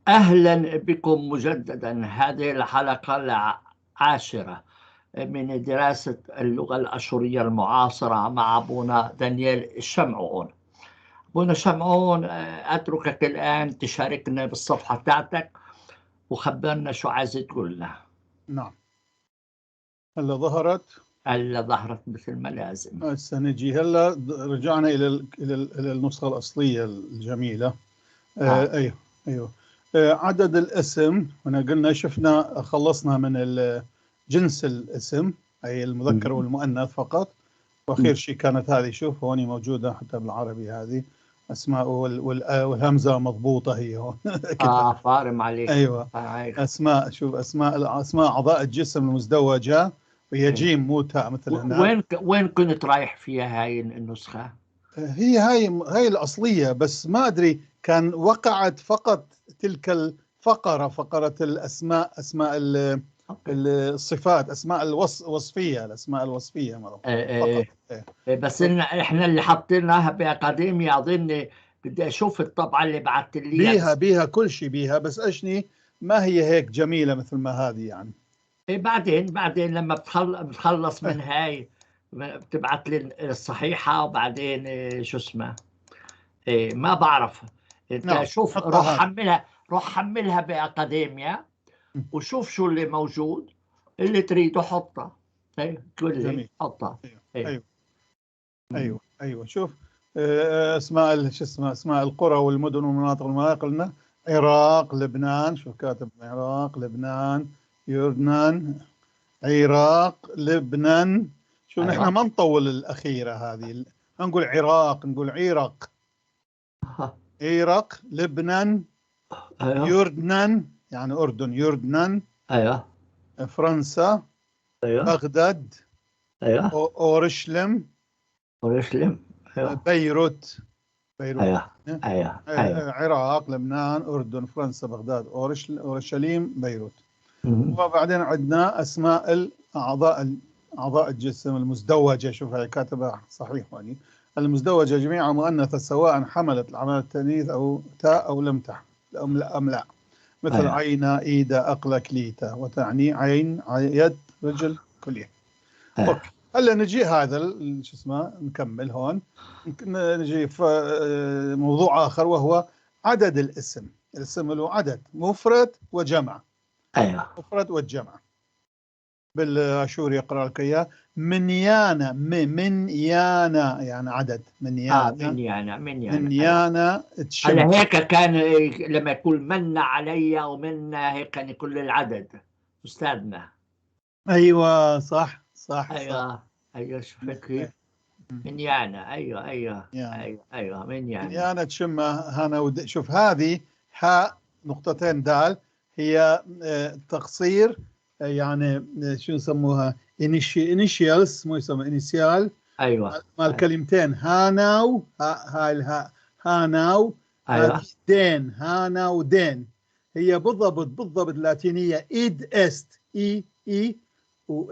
أهلا بكم مجددا. هذه الحلقة العاشرة من دراسة اللغة الأشورية المعاصرة مع أبونا دانيال الشمعون. أبونا شمعون، أتركك الآن تشاركنا بالصفحة بتاعتك وخبرنا شو عايز تقول لنا. نعم، هلا ظهرت. هلا ظهرت مثل ما لازم. هسه نجي هلا رجعنا الى النسخة الأصلية الجميلة. ايوه ايوه. عدد الاسم هنا قلنا شفنا خلصنا من جنس الاسم اي المذكر والمؤنث فقط، واخير شيء كانت هذه، شوف هوني موجودة حتى بالعربي هذه اسماء والهمزة مضبوطة هي هون. فارم عليك. ايوه اسماء، شوف اسماء اعضاء الجسم المزدوجة، وهي جيم مو تاء مثل هناك. وين كنت رايح فيها هاي النسخة؟ هاي الأصلية، بس ما أدري كان وقعت فقط تلك الفقرة، فقرة أسماء الصفات، أسماء الوصفية، الأسماء الوصفية فقط. بس احنا اللي حاطينها بأكاديمية أظن. بدي أشوف الطبعة اللي بعثت لي إياها. بيها كل شيء بيها، بس أشني ما هي هيك جميلة مثل ما هذه يعني. بعدين لما بتخلص من هاي بتبعت لي الصحيحة، وبعدين شو اسمه، ما بعرف. انت نعم. شوف، روح حملها بأكاديميا وشوف شو اللي موجود، اللي تريده حطه. تقول لي حطه. أيوه أيوه أيوه. شوف اسماء شو اسمها، اسماء القرى والمدن والمناطق والمناطق، قلنا عراق، لبنان، شوف كاتب عراق، لبنان، يردنان، عراق، لبنان. شو نحن ما نطول الأخيرة هذه، نقول عراق، نقول عراق، عراق، لبنان، يردنان يعني أردن، يردنان، فرنسا، بغداد، أورشليم، بيروت، عراق، لبنان، أردن، فرنسا، بغداد، أورشليم، بيروت. وبعدين عندنا أسماء أعضاء الجسم المزدوجة، شوف هي كاتبها صحيح يعني، المزدوجة جميعها مؤنثة سواء حملت العمل التأنيث أو تاء أو لم تحمل أم لا، مثل عينا، إيدا، أقلة، كليتا، وتعني عين، يد، رجل، كلية. أوكي. هلا نجي هذا شو اسمه، نكمل هون، نجي في موضوع آخر، وهو عدد الاسم. الاسم له عدد مفرد وجمع. مفرد والجمع بالاشوري يقرا لك اياه. منيانا، منيانا يعني عدد، منيانا. منيانا تشم. على هيك كان لما يقول منا علي ومنا هيك كان كل العدد استاذنا. ايوه صح صح. ايوه شوف كيف. منيانا. ايوه منيانا تشمها هنا. شوف هذه حاء نقطتين دال، هي تقصير يعني شو يسموها، انيشيالز، مو يسمى انيشيال. مال كلمتين هاناو، هاي الهاء هاناو، هذه دين، هاناو دين. هي بالضبط اللاتينية إيد إست، إي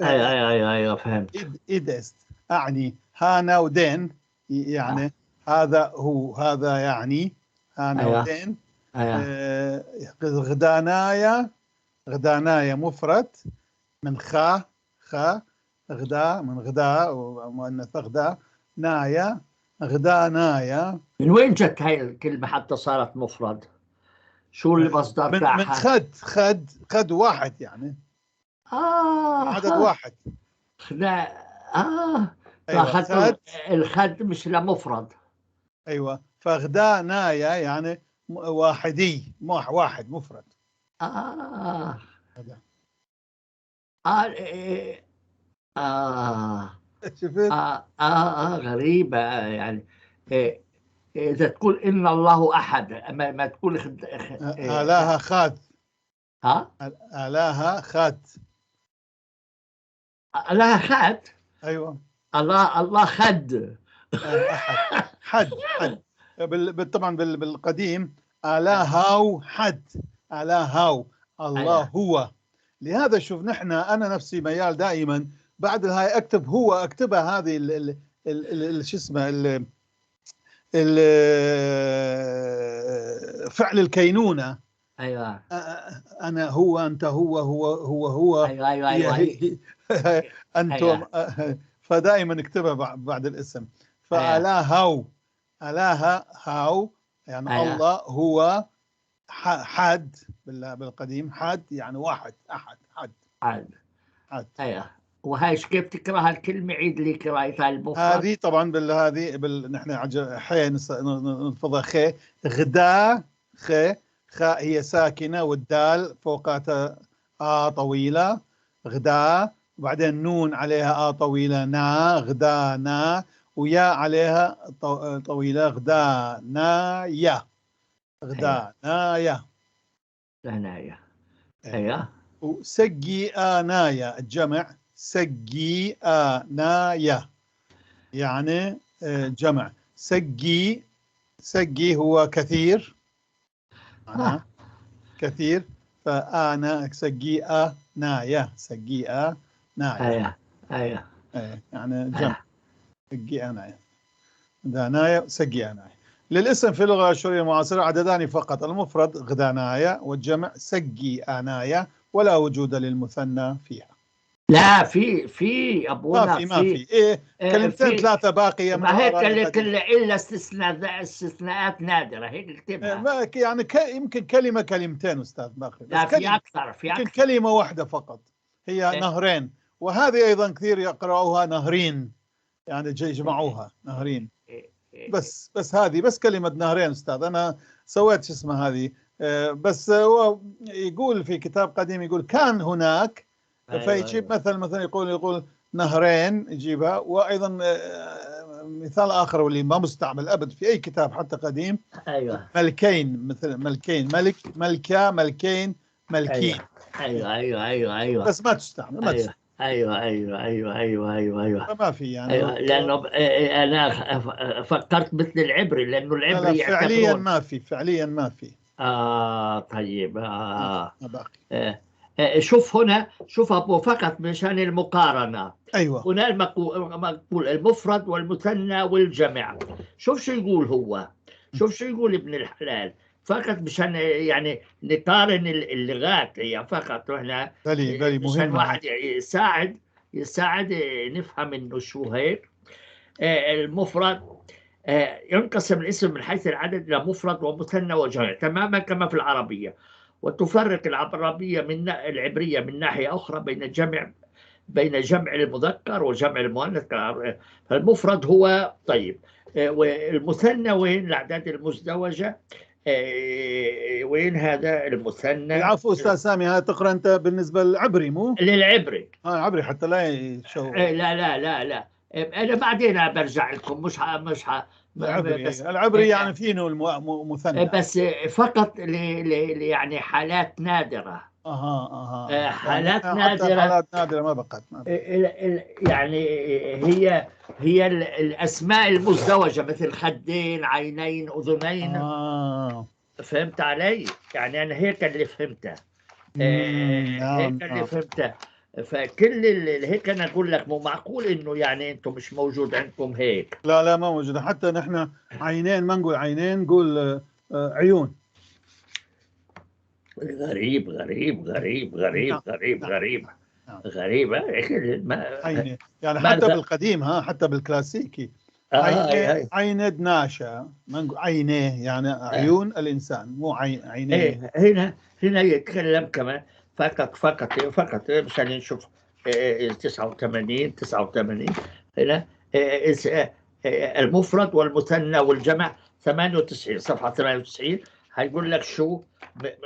ايوه فهمت. إيد إست أعني هاناو دين، يعني هذا هو، هذا يعني هاناو دين. غدانايا مفرد من خا، غدا من غدا، ومؤنث غدا، نايا، غدانايا. من وين جت هاي الكلمة حتى صارت مفرد؟ شو المصدر تاعها؟ من خد واحد يعني. عدد واحد. فأخذت الخد مش لمفرد. ايوه، فغدانايا يعني واحدي، واحد مفرد. شفت؟ غريبة يعني. إذا تقول إن الله أحد، ما تقول آلاها خاد. آلاها خاد. الله خد. أيوة. الله خد. أحد. حد. طبعا بالقديم آلاهاو حد، آلاهاو الله هو. لهذا شوف نحن، أنا نفسي ميال دائما بعد الهاي أكتب هو، أكتبها هذه شو اسمه فعل الكينونة، ايوه أنا هو، أنت هو ايوه ايوه هي ايوه أنتم. ايوه فدائما نكتبها بعد الاسم. ايوه فأله هاو، يعني ايوه الله هو حد بالقديم، حد يعني واحد، أحد، عاد. حد. ايوه. وهاي كيف تكره الكلمة؟ عيد لي قرايتها المفرد. هذه طبعا نحن حي نلفظها خي. غدا، خي، خاء هي ساكنة والدال فوقاتها طويلة، غدا. وبعدين نون عليها طويلة، نا، غدا نا. ويا عليها طويلة، غدا نا يا، ايوه غدا نا يا. ثنايا. إيه. ايوه وسقي آنايا الجمع، سقي آنايا يعني جمع. سقي هو كثير، معناه كثير. فأنا سقي نايا، سقي نايا. ايوه ايوه يعني جمع، ايوه سقي نايا، غدانايا سقي نايا. للاسم في اللغة الآشورية المعاصرة عددان فقط، المفرد غدانايا والجمع سقي آنايا، ولا وجود للمثنى فيها. لا، في ابونا ما في إيه، كلمتين في. ثلاثة باقية من ما هيك الأغاني لك القديمة. الا استثناءات نادرة، هيك اكتبها. يعني يمكن كلمة كلمتين أستاذ باقي، بس لا، في كلمة، اكثر في يمكن اكثر. كلمة واحدة فقط، هي إيه، نهرين. وهذه أيضا كثير يقرأوها نهرين، يعني إيه، يجمعوها نهرين. إيه، إيه. بس هذه بس كلمة نهرين أستاذ. أنا سويت شو اسمها هذه. بس هو يقول في كتاب قديم، يقول كان هناك، ايوه فيجيب ايوه مثلا يقول نهرين، يجيبها. وأيضا مثال آخر واللي ما مستعمل أبد في أي كتاب حتى قديم، ايوه ملكين، مثل ملكين، ملك، ملكة، ملكين، ملكين. ايوه ايوه ايوه ايوه ايوه بس ما تستعمل، ما ايوه تستعمل. ايوه ايوه ايوه ايوه ايوه ايوه فما في يعني ايوه. لانه انا فكرت مثل العبري، لانه لا العبري فعليا يعتبرون. ما في، فعليا ما في، طيب. ما في، ما باقي. شوف هنا، شوف أبو، فقط مشان المقارنة. أيوة. هنا المقول المفرد والمثنى والجمع. شوف شو يقول هو، شوف شو يقول ابن الحلال. فقط مشان يعني نقارن اللغات، هي فقط هنا بلي مشان مهمة هذه. واحد يساعد نفهم انه شو هيك. المفرد ينقسم الاسم من حيث العدد إلى مفرد ومثنى وجمع تماما كما في العربية. وتفرق العربية من العبرية من ناحية أخرى بين جمع المذكر وجمع المؤنث. فالمفرد هو طيب. والمثنى وين الأعداد المزدوجة؟ وين هذا المثنى؟ العفو أستاذ سامي، هاي تقرأ أنت بالنسبة للعبري مو؟ للعبري. عبري حتى لا يشوه. لا لا لا لا. أنا بعدين برجع لكم، مش العبري، بس العبري يعني فيه مثنى. بس فقط يعني حالات نادرة. يعني حالات حتى نادرة. الحالات نادرة ما بقت، ما بقت. يعني هي الأسماء المزدوجة، مثل خدين، عينين، أذنين. آه فهمت علي؟ يعني أنا هيك اللي فهمته. نعم هيك اللي نعم. فهمته. فكل هيك أنا أقول لك، مو معقول إنه يعني أنتم مش موجود عندكم هيك. لا ما موجودة. حتى نحن عينين ما نقول عينين، نقول عيون. غريب غريب غريب غريب نعم غريب نعم غريب نعم. غريبة. عيني يعني حتى ما بالقديم، حتى بالكلاسيكي، هاي عيني، هاي. عين دناشا، ما نقول عينيه، يعني عيون الإنسان، مو عينيه. ايه، هنا يتكلم كمان. فقط مشان نشوف. 89 هنا. المفرد والمثنى والجمع 98، صفحة 98. هيقول لك شو،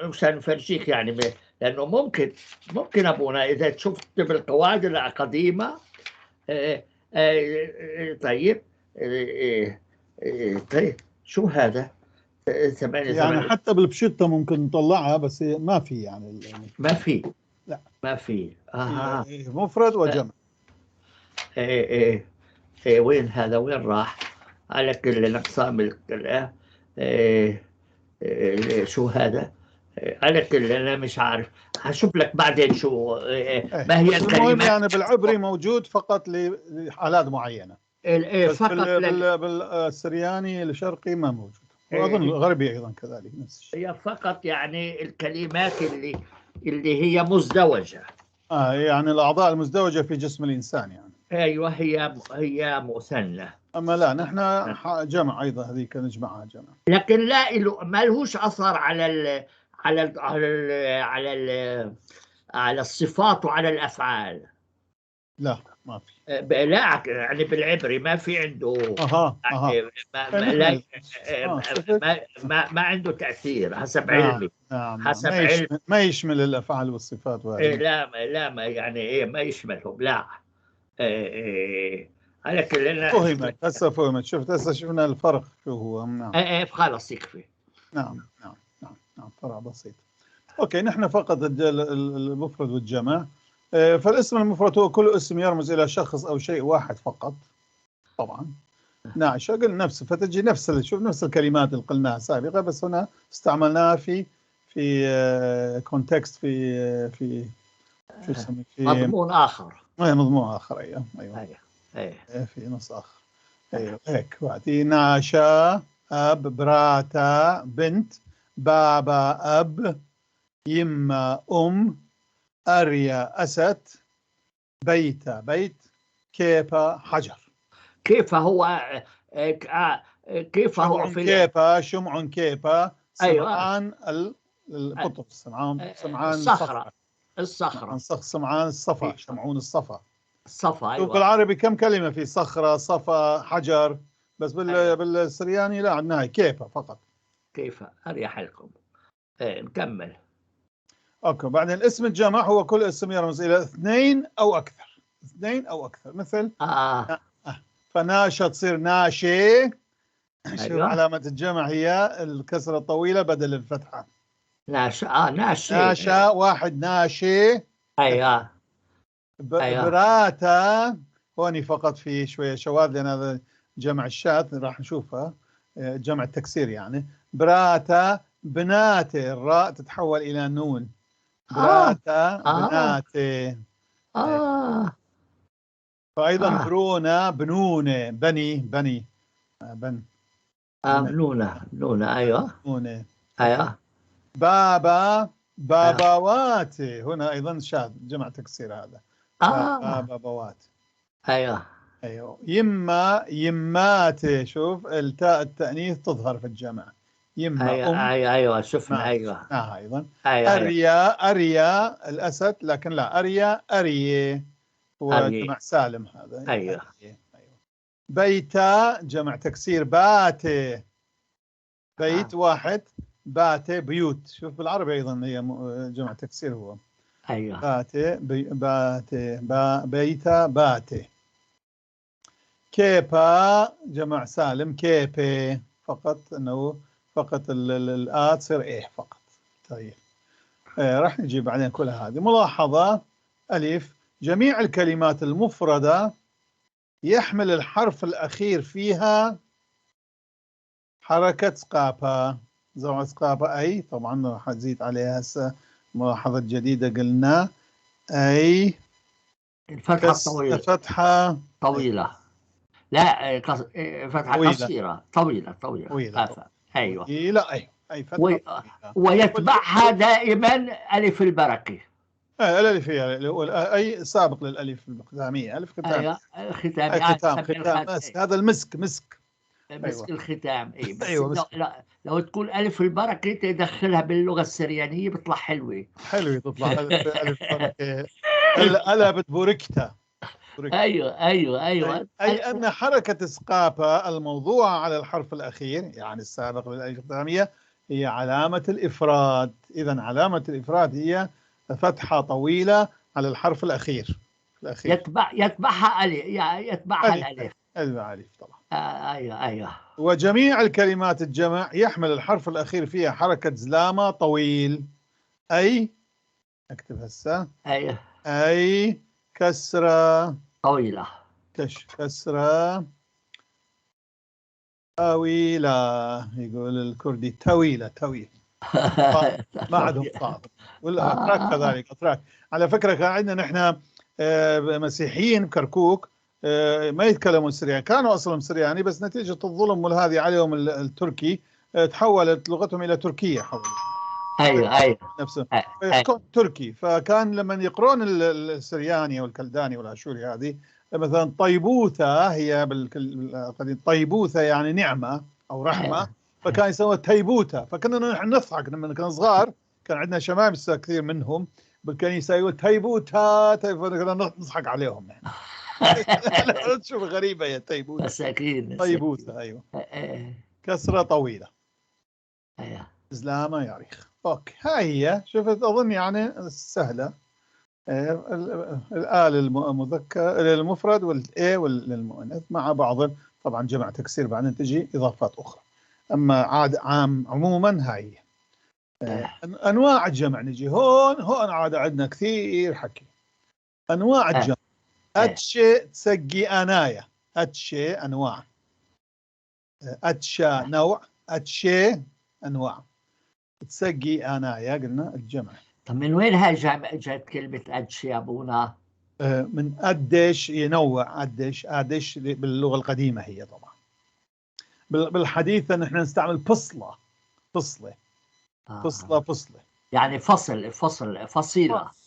مشان نفرجيك يعني لأنه ممكن أبونا إذا شفت بالقواعد القديمة. طيب. طيب، شو هذا؟ يعني 8. حتى بالبشطة ممكن نطلعها، بس ما في يعني. ما في لا، ما في هي مفرد وجمع. إيه إيه إيه. وين هذا؟ وين راح؟ على كل الأقسام شو هذا؟ على كل أنا مش عارف. هشوف لك بعدين شو ما هي بس المهم الكلمات. يعني بالعبري موجود فقط لحالات معينة، بس فقط بالسرياني الشرقي ما موجود. وأظن الغربي أيضا كذلك نفس الشيء. هي فقط يعني الكلمات اللي هي مزدوجة. يعني الأعضاء المزدوجة في جسم الإنسان يعني. أيوة، هي مثنى. أما لا نحن جمع أيضا، هذيك نجمعها جمع. لكن ما لهوش أثر على الصفات وعلى الأفعال. لا ما في. لا يعني بالعبري ما في عنده. يعني ما عنده تأثير حسب علمي. حسب علمي ما يشمل الأفعال والصفات. لا ما يعني ما يشملهم. لا فهمت هسه، فهمت. شفت هسه شفنا الفرق شو هو. نعم. خلاص يكفي. نعم فرق بسيط. اوكي، نحن فقط المفرد والجمع. فالاسم المفرد هو كل اسم يرمز الى شخص او شيء واحد فقط. طبعا نعشة قلنا نفسه، فتجي نفس الكلمات اللي قلناها سابقا، بس هنا استعملناها في كونتكست، في شو يسمى، في مضمون اخر. مضمون اخر. ايوه في نص اخر. ايوه هيك. بعدين ناشا اب، براتا بنت، بابا اب، يما أريا أسد، بيت، كيفا حجر. كيف هو كيفا شمع كيفا سمعان. أيوة. القطب سمعان الصخرة. سمعان الصفا. شمعون الصفا. أيوة. بالعربي كم كلمة في صخرة، صفا، حجر، بس أيوة. بالسرياني لا، عندنا كيفا فقط. كيفا أريح لكم. نكمل. اوكي. بعدين الاسم الجمع هو كل اسم يرمز الى اثنين او اكثر. مثل فناشا تصير ناشي. أيوة. شوف علامة الجمع هي الكسرة الطويلة بدل الفتحة. ناشا واحد، ناشي. أيوة. براتا هوني فقط في شوية شواذ، لأن هذا جمع الشاذ راح نشوفها، جمع التكسير يعني. براتا بناتي، الراء تتحول إلى نون. براتا بناتي. فأيضا برونا بنونة، بن. بنونة. أيوة. بنونة. أيوة. باباواتي، هنا أيضا شاذ، جمع تكسير هذا. باباوات. أيوة. يماتي. شوف التاء التأنيث تظهر في الجمع. يما أيوة شفنا. أيوة. أيضا. أيوة. أريا الأسد، لكن لا، أريه هو جمع سالم هذا. أيوة. بيتا جمع تكسير باتي. بيت واحد، باتي بيوت. شوف بالعربي أيضا هي جمع تكسير هو. أيوة. باتي بيتا باتي. كيبا جمع سالم كيبي، فقط انه فقط تصير ايه فقط. طيب راح نجي بعدين كل هذه. ملاحظة ألف، جميع الكلمات المفردة يحمل الحرف الأخير فيها حركة سقابة. زوع سقابة أي، طبعا راح نزيد عليها هسه ملاحظة جديدة قلنا أي الفتحة الطويلة. فتحة طويلة. لا فتحة قصيرة. طويلة. أيوة. طويلة. أي فتحة ويتبعها دائما ألف البركة. الألف هي أي سابق للألف الختامية. ألف ختام. أيوة. ختام. هذا المسك. مسك الختام. بس أيوة لو تقول ألف البركة تدخلها باللغة السريانية بتطلع حلوة تطلع ألف بركة. ألا بتبوركتا. أيوة. أي أن حركة إسقاطها الموضوعة على الحرف الأخير، يعني السابق للألف الختامية، هي علامة الإفراد. إذن علامة الإفراد هي فتحة طويلة على الحرف الأخير. يتبعها ألف. يتبعها الألف. ألف طبعا. أيوة. وجميع الكلمات الجمع يحمل الحرف الأخير فيها حركة زلامة طويل. أي أكتب هسه. أيوة. أي كسرة طويلة. كسرة طويلة، يقول الكردي طويل. ما عندهم صعب. والأتراك كذلك. أتراك على فكرة كان عندنا نحن مسيحيين بكركوك ما يتكلمون سرياني، كانوا أصلهم سرياني، بس نتيجة الظلم والهذه عليهم التركي تحولت لغتهم إلى تركية ايوه نفسه فيحكون تركي. فكان لما يقرون السرياني والكلداني والاشوري هذه مثلا طيبوثة هي بالقديم طيبوثة يعني نعمة او رحمة، فكان يسوى تيبوتة. فكنا نحن نضحك لما كنا صغار، كان عندنا شمامسة كثير منهم بالكنيسة يقول تيبوتة كنا نضحك عليهم يعني. شوف غريبة يا تيبوتة. مساكين طيبوثة ايوه كسرة طويلة زلامة ياريخ. اوكي هاي هي شفت اظن يعني سهلة. الآل المذكر المفرد والإيه والمؤنث مع بعض طبعا جمع تكسير بعدين تجي إضافات أخرى. أما عاد عموما هاي أنواع الجمع. نجي هون عاد عندنا كثير حكي. أنواع الجمع أتشي تسقي أنايا. أتشي أنواع، أتشا نوع، أتشي أنواع، تسقي أنايا قلنا الجمع. طب من وين هاي جت كلمة أدشي يا أبونا؟ من أدش ينوع. أدش باللغة القديمة هي طبعا. بالحديث نحن نستعمل فصلة يعني فصيلة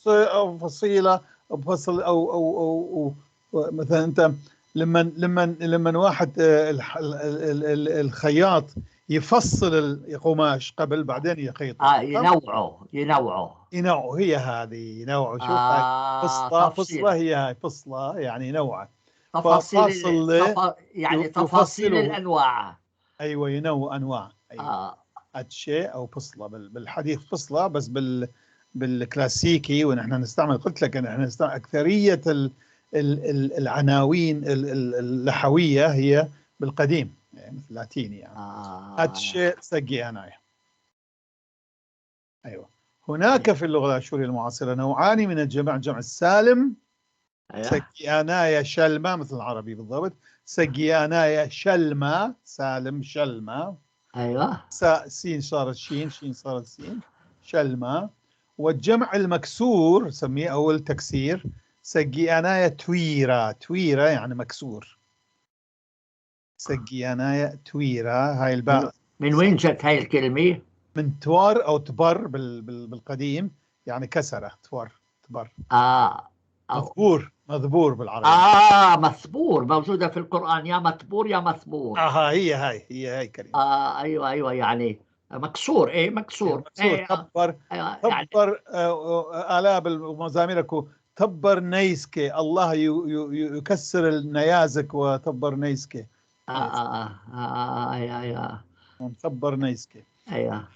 أو فصيلة أو فصل أو مثلا أنت لما واحد الخياط يفصل القماش قبل بعدين يخيطه. ينوعوا هي هذه ينوعوا. شوف فصلة هي هاي فصلة يعني نوع يعني تفاصيل الأنواع. أيوة ينوع أنواع. أيوة أتشي أو فصلة بالحديث فصلة، بس بالكلاسيكي ونحن نستعمل قلت لك نحن نستعمل أكثرية العناوين اللحوية هي بالقديم يعني مثل اللاتيني يعني. أتشي سقي أنايا. أيوة هناك في اللغة الآشورية المعاصرة نوعان من الجمع. جمع السالم سقيانايا شلمة مثل العربي بالضبط. سقيانايا شلمة سالم شلمة. أيوة سين صارت شين، شين صارت سين شلمة. والجمع المكسور سميه أول تكسير سقيانايا تويرة. تويرة يعني مكسور. سقيانايا تويرة. هاي الباء من وين جت هاي الكلمة؟ من توار أو تبر بالقديم يعني كسرة. توار تبر. مذبور بالعربي. مثبور موجودة في القرآن. يا مثبور يا مثبور. هي كلمة. أيوة يعني مكسور. إيه مكسور. تبر تبر. آلاب المزاميركو تبر نيسكي. الله يكسر النيازك وتبر نيسكي. أيوة تبر نيسكي. أيوة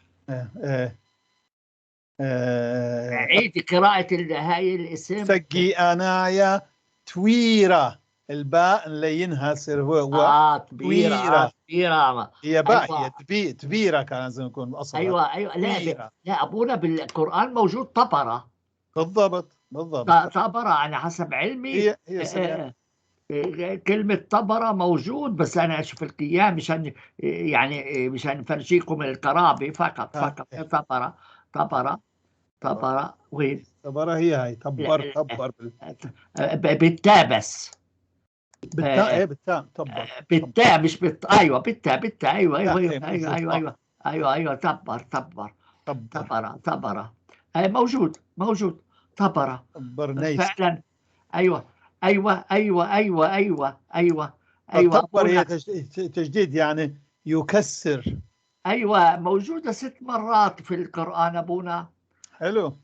عيد قراءة هاي الاسم. سقي أنايا تويرة. الباء نلينها يصير هو تبيرة. هي باء هي تبيرة كان لازم يكون الأصل. أيوة لا أبونا بالقرآن موجود طبرة. بالضبط طبرة أنا حسب علمي هي كلمة طبرة موجود، بس أنا أشوف القيام مشان يعني مشان فرجيكم القرابة فقط. طبرة وين؟ طبرة هي هاي تبر بالتاء بس. بالتاء تبر بالتاء مش أيوة بالتاء أيوة تبرة موجود طبرة فعلا. أيوة تبر هي تجديد يعني يكسر. أيوة موجودة 6 مرات في القرآن أبونا. حلو.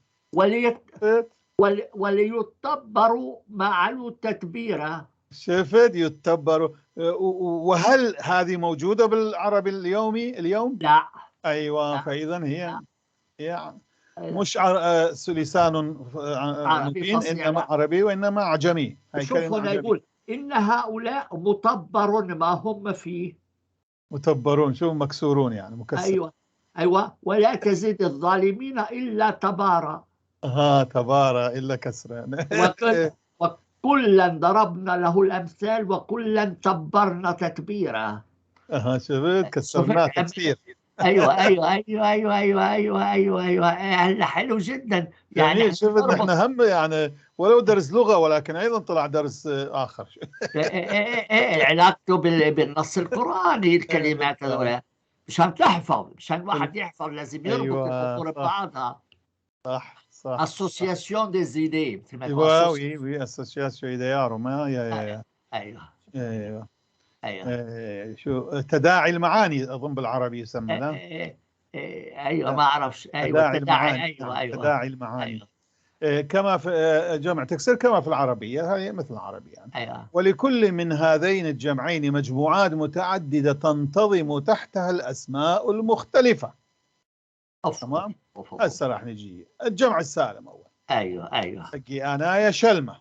وليتبروا مع التتبيرة. شفت يتبروا. وهل هذه موجودة بالعربي اليوم؟ لا. أيوة لا. فإذا هي مش لسان مبين إنما عربي وإنما عجمي. شوف هنا يقول إن هؤلاء متبر ما هم فيه. متبرون شو مكسورون يعني مكسر. أيوة ولا تزيد الظالمين إلا تبارا. تبارا إلا كسرا. وكلا ضربنا له الأمثال وكلا تبرنا تتبيرا. شفت كسرناه تكسير. أيوة هلا حلو جدا يعني شفت نحن هم يعني ولو درس لغة ولكن أيضا طلع درس آخر. علاقته بالنص القرآني الكلمات هذول. مشان تحفظ، مشان واحد يحفظ لازم يربط أيوة الأمور صح ببعضها. صح صح. اسوسياسيون دي زيدي مثل ما تقول ايوه وي وي اسوسياسيون ايديا ما ايوه ايوه ايوه. ايوه شو تداعي المعاني اظن بالعربي يسمى، لا؟ ايوه ما اعرفش، ايوه تداعي التداعي، المعاني، ايوه نعم ايوه تداعي المعاني. ايوه كما في جمع تكسير كما في العربية، هي مثل العربية يعني. ايوه. ولكل من هذين الجمعين مجموعات متعددة تنتظم تحتها الأسماء المختلفة. تمام. هسه راح نجي الجمع السالم أول. ايوه ايوه حقي أنا يا شلمة.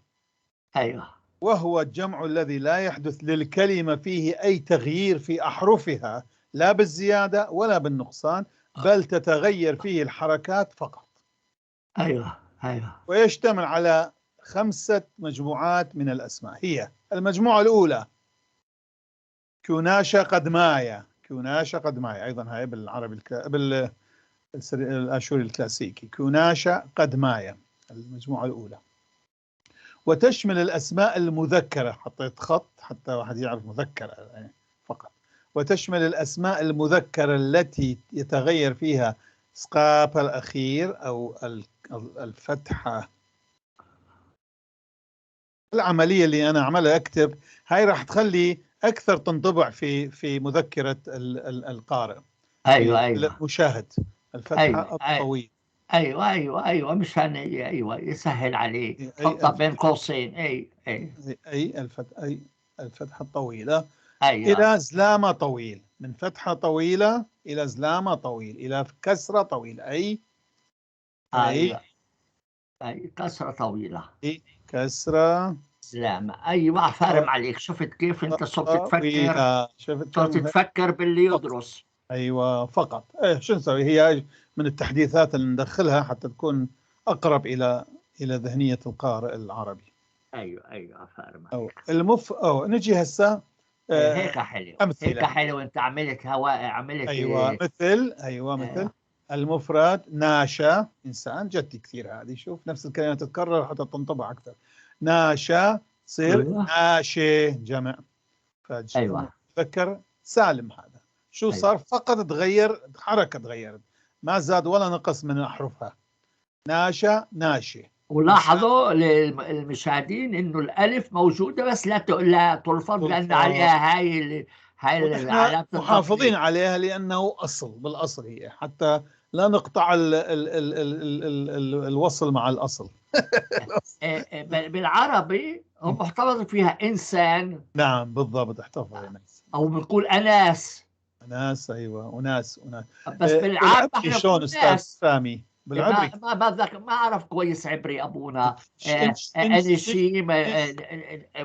ايوه وهو الجمع الذي لا يحدث للكلمة فيه أي تغيير في أحرفها، لا بالزيادة ولا بالنقصان، بل تتغير فيه الحركات فقط. ايوه ايوه. ويشتمل على 5 مجموعات من الأسماء. هي المجموعة الأولى كوناشا قدمايا. كوناشا قدمايا أيضا هاي بالعربي بالآشوري الكلاسيكي. كوناشا قدمايا المجموعة الأولى. وتشمل الأسماء المذكرة، حطيت خط حتى واحد يعرف مذكرة يعني فقط. وتشمل الأسماء المذكرة التي يتغير فيها سقاط الأخير أو الفتحة. العملية اللي أنا أعملها أكتب هاي راح تخلي أكثر تنطبع في مذكرة القارئ، ايوه ايوه المشاهد. الفتحة ايوه الطويل. ايوه ايوه ايوه مشان ايوه يسهل عليك تحطها بين قوسين. أي الفتحة الطويلة ايوه إلى زلامة طويل. من فتحة طويلة إلى زلامة طويل إلى كسرة طويلة. ايوه اي كسرة طويلة. أي كسرة سلامة. ايوه فارم عليك، شفت كيف انت صرت تفكر، طويلة. شفت صرت كم؟ تفكر باللي يدرس. أيوة فقط. شو نسوي؟ هي من التحديثات اللي ندخلها حتى تكون أقرب إلى ذهنية القارئ العربي. ايوه ايوه فارم أو عليك. نجي هسه هيك حلو، هيك أمثلة. حلو. انت عملت هواء، عملت مثل المفرد ناشا إنسان. جدي كثير هذه. شوف نفس الكلمة تتكرر حتى تنطبع أكثر. ناشا تصير ايوه ناشي جمع. ايوه فمذكر سالم. هذا شو ايوه. صار؟ فقط تغير حركة، تغيرت ما زاد ولا نقص من أحرفها. ناشا ناشي. ولاحظوا المشاهدين انه الالف موجوده بس لا تلفظ، لان والفاء. عليها هاي ونحن علامه محافظين التطبيق. عليها لأنه أصل، بالأصل هي، حتى لا نقطع الوصل مع الأصل. بالعربي هم محتفظ فيها انسان، نعم بالضبط، احتفظ الناس. او بنقول اناس. ناس أيوة وناس. بس بالعربي بالعبري احنا شلون بنقول أستاذ ناس. سامي؟ بالعبري ما اعرف كويس عبري ابونا. انش انشي ما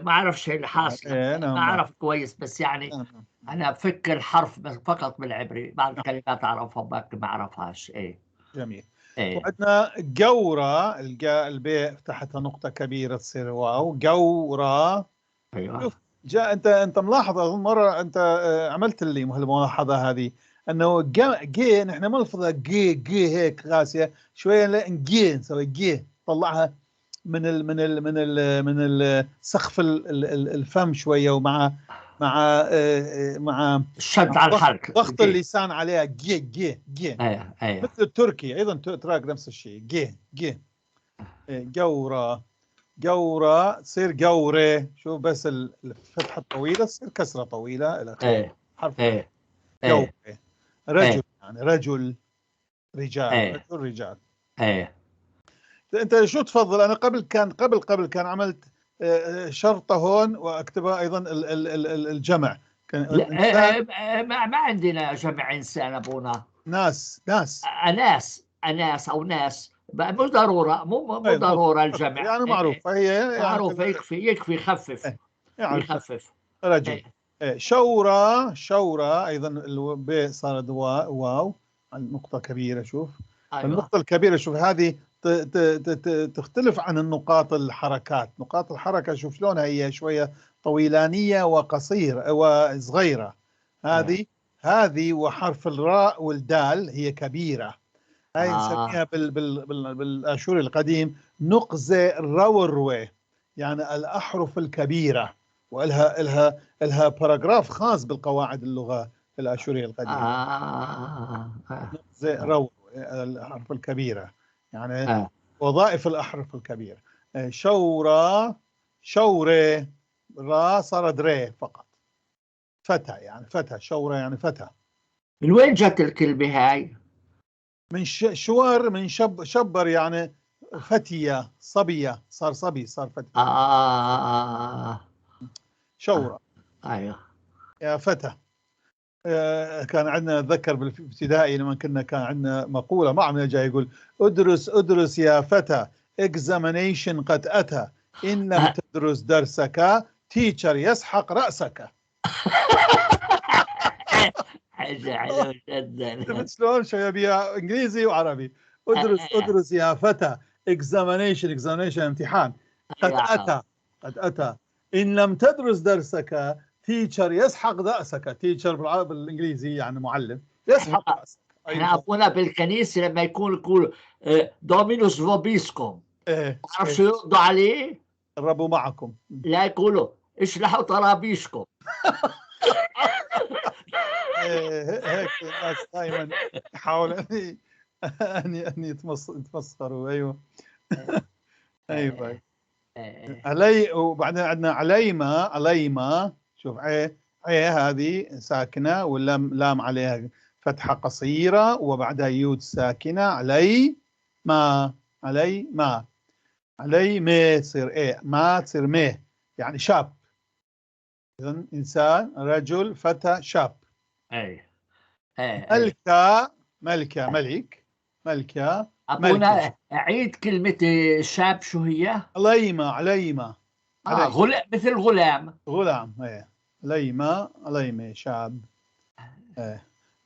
اعرف شيء اللي حاصل، ما نعم نعم اعرف كويس، بس يعني نعم. انا بفك الحرف بس فقط بالعبري، بعض الكلمات اعرفها باقي ما اعرفهاش. جميل. ايه وعندنا جورة، الباء تحتها نقطة كبيرة تصير واو. جورة. ايوه شوف جاء انت ملاحظ اظن مره انت عملت لي الملاحظه هذه، انه جي نحن ما نلفظها جي هيك قاسيه شويه، لا جي نسوي جي، طلعها من سقف الفم شويه، مع مع الشد على الحرف ضغط جي. اللسان عليها. جي ايوه ايوه مثل التركي ايضا تراك نفس الشيء. جي جوره. جورة تصير جورة. شوف بس الفتحة الطويلة تصير كسرة طويلة الأخير. ايه حرف ايه جورة. ايه رجل ايه يعني رجل. رجال ايه رجل رجال. ايه. أنت شو تفضل؟ أنا قبل كان عملت شرطة هون وأكتبها أيضا الجمع كان لا إنسان. ما عندنا جمع انسان ابونا. ناس اناس او ناس مش ضروره، مو أي ضروره الجمع. يعني معروفة هي يعني معروف، يكفي يخفف. يعني يخفف. رجل. إيه. شورى أيضا الباء صارت واو. النقطة كبيرة. شوف ايوه النقطة الكبيرة. شوف هذه تختلف عن النقاط الحركات. نقاط الحركة شوف شلونها هي شوية طويلانية وقصيرة وصغيرة. ايوه هذه وحرف الراء والدال هي كبيرة. هاي اه نسميها بالآشوري القديم نقزة الروروة، يعني الأحرف الكبيرة. والها باراجراف خاص بالقواعد اللغة الآشورية القديمة. زي رو الأحرف الكبيرة يعني وظائف الأحرف الكبيرة. شورى شورة را صارت ري فقط. فتى يعني فتى، شورى يعني فتى. من وين جت الكلمة هاي؟ من شور، من شبر يعني فتية، صبية، صار صبي، صار فتى. شورى. ايوه يا فتى. كان عندنا اتذكر بالابتدائي لما كان عندنا مقولة ما عم جاي يقول ادرس ادرس يا فتى examination قد أتى إن لم تدرس درسك تيتشر يسحق رأسك. حلو جدا. شلون شبيها انجليزي وعربي. ادرس ادرس يا فتى examination امتحان قد أتى قد أتى إن لم تدرس درسك تيتشر يسحق رأسك. تيتشر بالانجليزي يعني معلم، يسحق رأسك. احنا ابونا بالكنيسه لما يقول دومينوس فوبيسكوم، تعرف شو يردوا عليه؟ الرب معكم. لا، يقولوا اشلحوا طرابيشكم. هيك الناس دائما يحاولوا ان يتمسخروا. ايوه ايوه علي. وبعدين عندنا عليما شوف عي هذه ساكنه واللام لام عليها فتحه قصيره وبعدها يود ساكنه. علي ما تصير ايه، ما تصير ميه يعني شاب. اذا انسان، رجل، فتى، شاب. ملكه ملك. ابونا عيد كلمه شاب شو هي؟ عليمه مثل غلام. ايه عليمه شاب.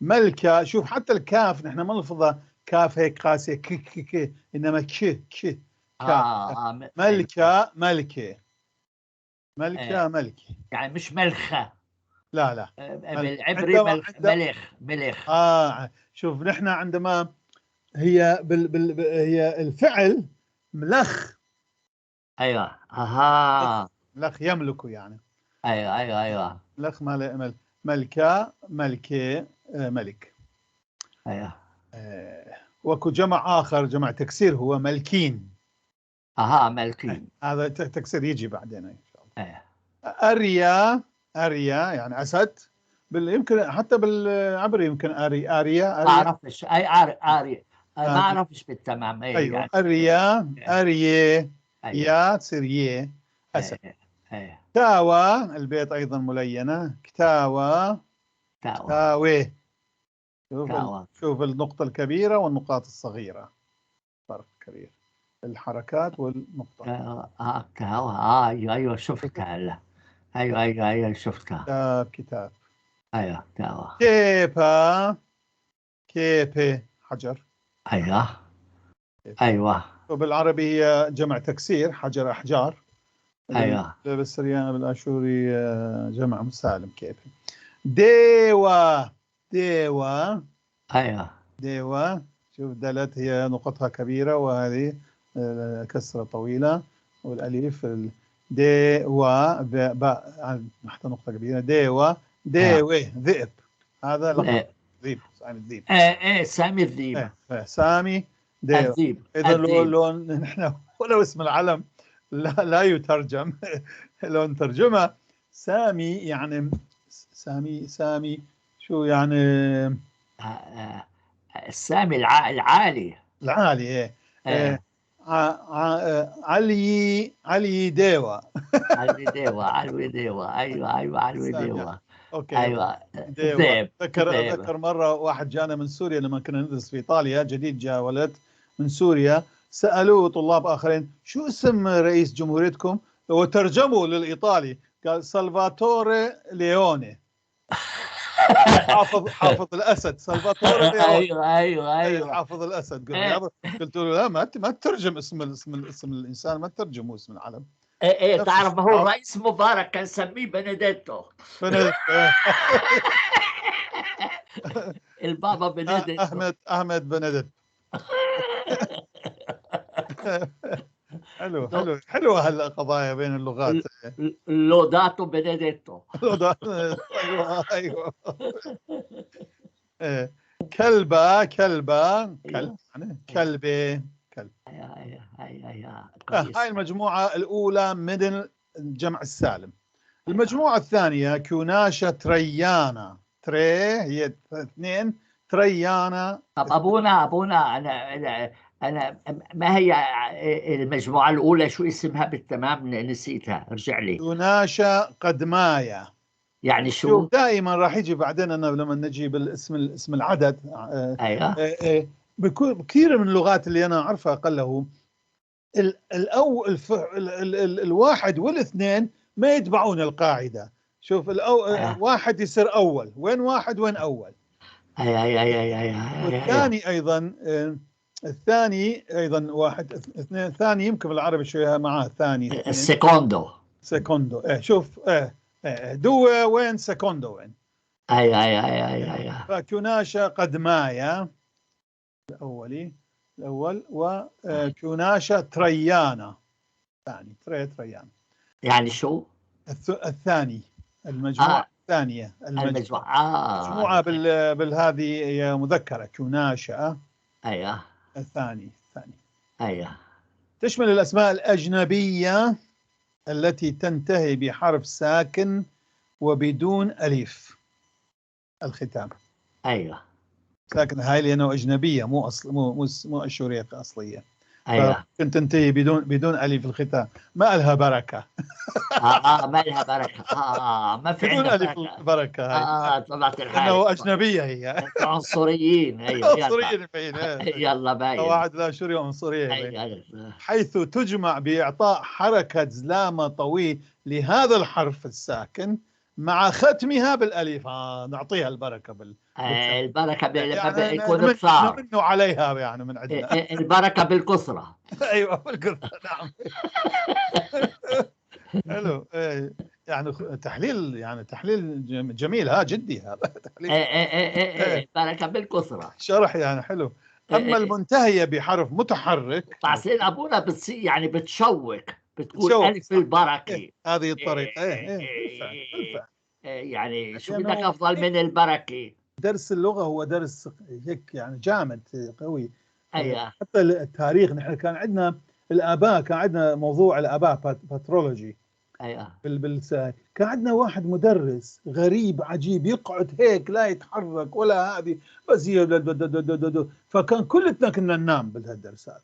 ملكه. شوف حتى الكاف نحن ما نلفظها كاف هيك قاسيه ك انما ك ملكه يعني مش ملخه. لا بالعبري ملخ. شوف نحن عندما هي هي الفعل ملخ. ايوه ملخ يملك يعني. ايوه ملخ ملكه ملك. ايوه وكو جمع آخر، جمع تكسير، هو ملكين. ملكين. هذا تكسير يجي بعدين إن شاء الله. أريا يعني أسد. يمكن حتى بالعبري يمكن أريا ما أعرفش أي أري ما أعرفش بالتمام. أيوة يعني. أريا يا تصير يه أسد. كتاوى البيت أيضا ملينة. كتاوى شوف النقطة الكبيرة والنقاط الصغيرة، فرق كبير الحركات والنقطة. أيوة شفتها هلا. أيوة شفتها. كتاب. أيوة كتاوى. كيبة حجر. أيوة وبالعربي هي جمع تكسير، حجر أحجار. أيوة بالسريان بالآشوري جمع مسالم كيبة. ديوة أيوة شوف دلت هي نقطها كبيرة وهذه كسرة طويلة والأليف ديوة باء تحت نقطة كبيرة. ديوة ذئب. هذا لقب ذئب. سامي الذئب. سامي الذئب. إذا لون نحن ولو اسم العلم لا يترجم. لو نترجمه سامي يعني سامي شو يعني؟ السامي العالي. ايه. علي ديوة. علوي ديوة. أيوة علوي ديوة. اوكي أيوة ديوة. ذكر مرة واحد جانا من سوريا لما كنا ندرس في إيطاليا، جديد جاء ولد من سوريا، سألوه طلاب آخرين شو اسم رئيس جمهوريتكم، وترجموا للإيطالي قال سلفاتوري ليوني. حافظ الأسد سلفاتوري ليوني. أيوة حافظ الأسد. قلت له لا ما تترجم اسم الإنسان، ما تترجمه اسم العلم. تعرف ما هو الرئيس مبارك كان سميه بنديتو. البابا بنديتو. أحمد بنديتو. حلوة هالقضايا بين اللغات. لوداتو بنديتو. ايوه كلبة أيوه. يعني كلبة كلب. كويس. هاي المجموعة الأولى من الجمع السالم. المجموعة الثانية كوناشة تريانا، تري هي 2، تريانا. طب أبونا أنا ما هي المجموعة الأولى، شو اسمها بالتمام؟ نسيتها، ارجع لي. كوناشة قدمايا. يعني شوف شو؟ دائما راح يجي بعدين أنا لما نجي بالاسم العدد أيوه. بكثير من اللغات اللي أنا أعرفها أقله الواحد والاثنين ما يتبعون القاعدة. شوف واحد يصير أول، وين واحد وين أول. والثاني أيضا الثاني أيضا واحد اثنين، الثاني يمكن بالعربي شوية معاه ثاني اثنين. السكوندو. سكوندو. شوف دو وين سكوندو وين. فكوناشا قدمايا الأول، وكوناشا تريانا ثاني، تريانا. يعني شو؟ الثاني، المجموعة الثانية، المجموعة بالهذه هي مذكرة كوناشا. أيوه. الثاني. أيوه. تشمل الأسماء الأجنبية التي تنتهي بحرف ساكن وبدون ألف الختام. أيوه. ساكن هاي لأنه أجنبية، مو أصل، مو أشورية أصلية. أيوه. فممكن تنتهي بدون ألف الختام. ما لها بركة. ما لها بركة. ما في بدون عندنا ألف بركة هاي. طلعت الحالة. لأنه أجنبية هي. عنصريين. أيوه. عنصرية باين. يلا باين. قواعد الآشورية عنصرية باين. أيوه. حيث تجمع بإعطاء حركة زلامة طويل لهذا الحرف الساكن مع ختمها بالألف. نعطيها البركة البركة يعني يكون بصار. نمنوا عليها يعني من عندنا. البركة بالكثرة. أيوة بالكثرة. نعم. حلو. يعني تحليل جميل جدي هذا تحليل. بركة بالكثرة. شرح يعني حلو. أما المنتهية بحرف متحرك تعسين أبونا بتصير يعني بتشوق، بتقول ألف البركة. هذه الطريقة. بالفعل. يعني شو بدك أفضل من البركة؟ درس اللغة هو درس هيك يعني جامد قوي. أيوة. حتى التاريخ، نحن كان عندنا الآباء، كان عندنا موضوع الآباء باترولوجي. أيوة. كان عندنا واحد مدرس غريب عجيب، يقعد هيك لا يتحرك ولا هذه، بس فكان كلنا كنا ننام بهالدرس هذا.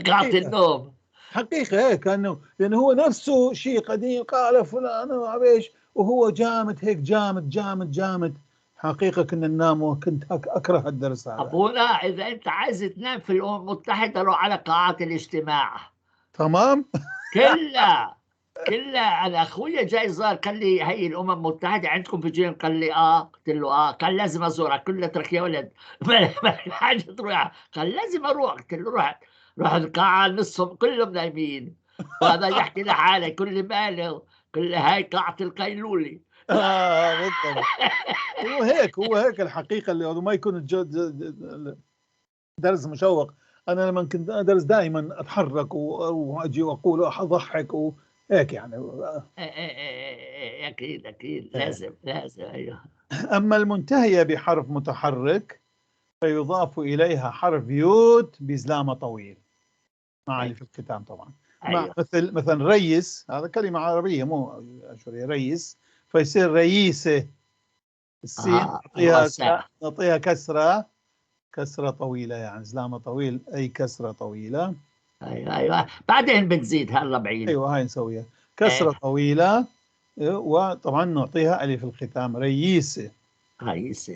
قاعد النوم حقيقة هيك كأنه، لأنه هو نفسه شيء قديم، قال فلان وعبيش، وهو جامد هيك، جامد. حقيقة كنا ننام، وكنت أكره الدرس هذا. أبونا إذا أنت عايز تنام في الأمم المتحدة روح على قاعات الاجتماع. تمام. كلها أنا أخويا جاي زار، قال لي هي الأمم المتحدة عندكم في جيم؟ قال لي قلت له قال لازم أزورها. قلت لك يا ولد ما حاجة تروح. قال لازم أروح. قلت له روح القاعة، نصهم كلهم نايمين، وهذا يحكي لحاله كل ماله، كل هاي قاعة القيلولة. بالضبط. هو هيك الحقيقة، اللي ما يكون درس مشوق. أنا لما كنت أدرس دائما أتحرك وأجي وأقول أضحك وهيك يعني. أكيد لازم. أيوه. أما المنتهية بحرف متحرك فيضاف إليها حرف يود بزلامة طويل مع اللي في الختام طبعا. أيوه. مثلا ريس، هذا كلمة عربية مو أشورية، ريس، فيصير رئيسة. السين نعطيها كسرة طويلة، يعني زلامة طويل أي كسرة طويلة. أيوه. بعدين بنزيد هلا بعيد. أيوه هاي نسويها كسرة طويلة. وطبعا نعطيها ألف الختام. رئيسة. رئيس.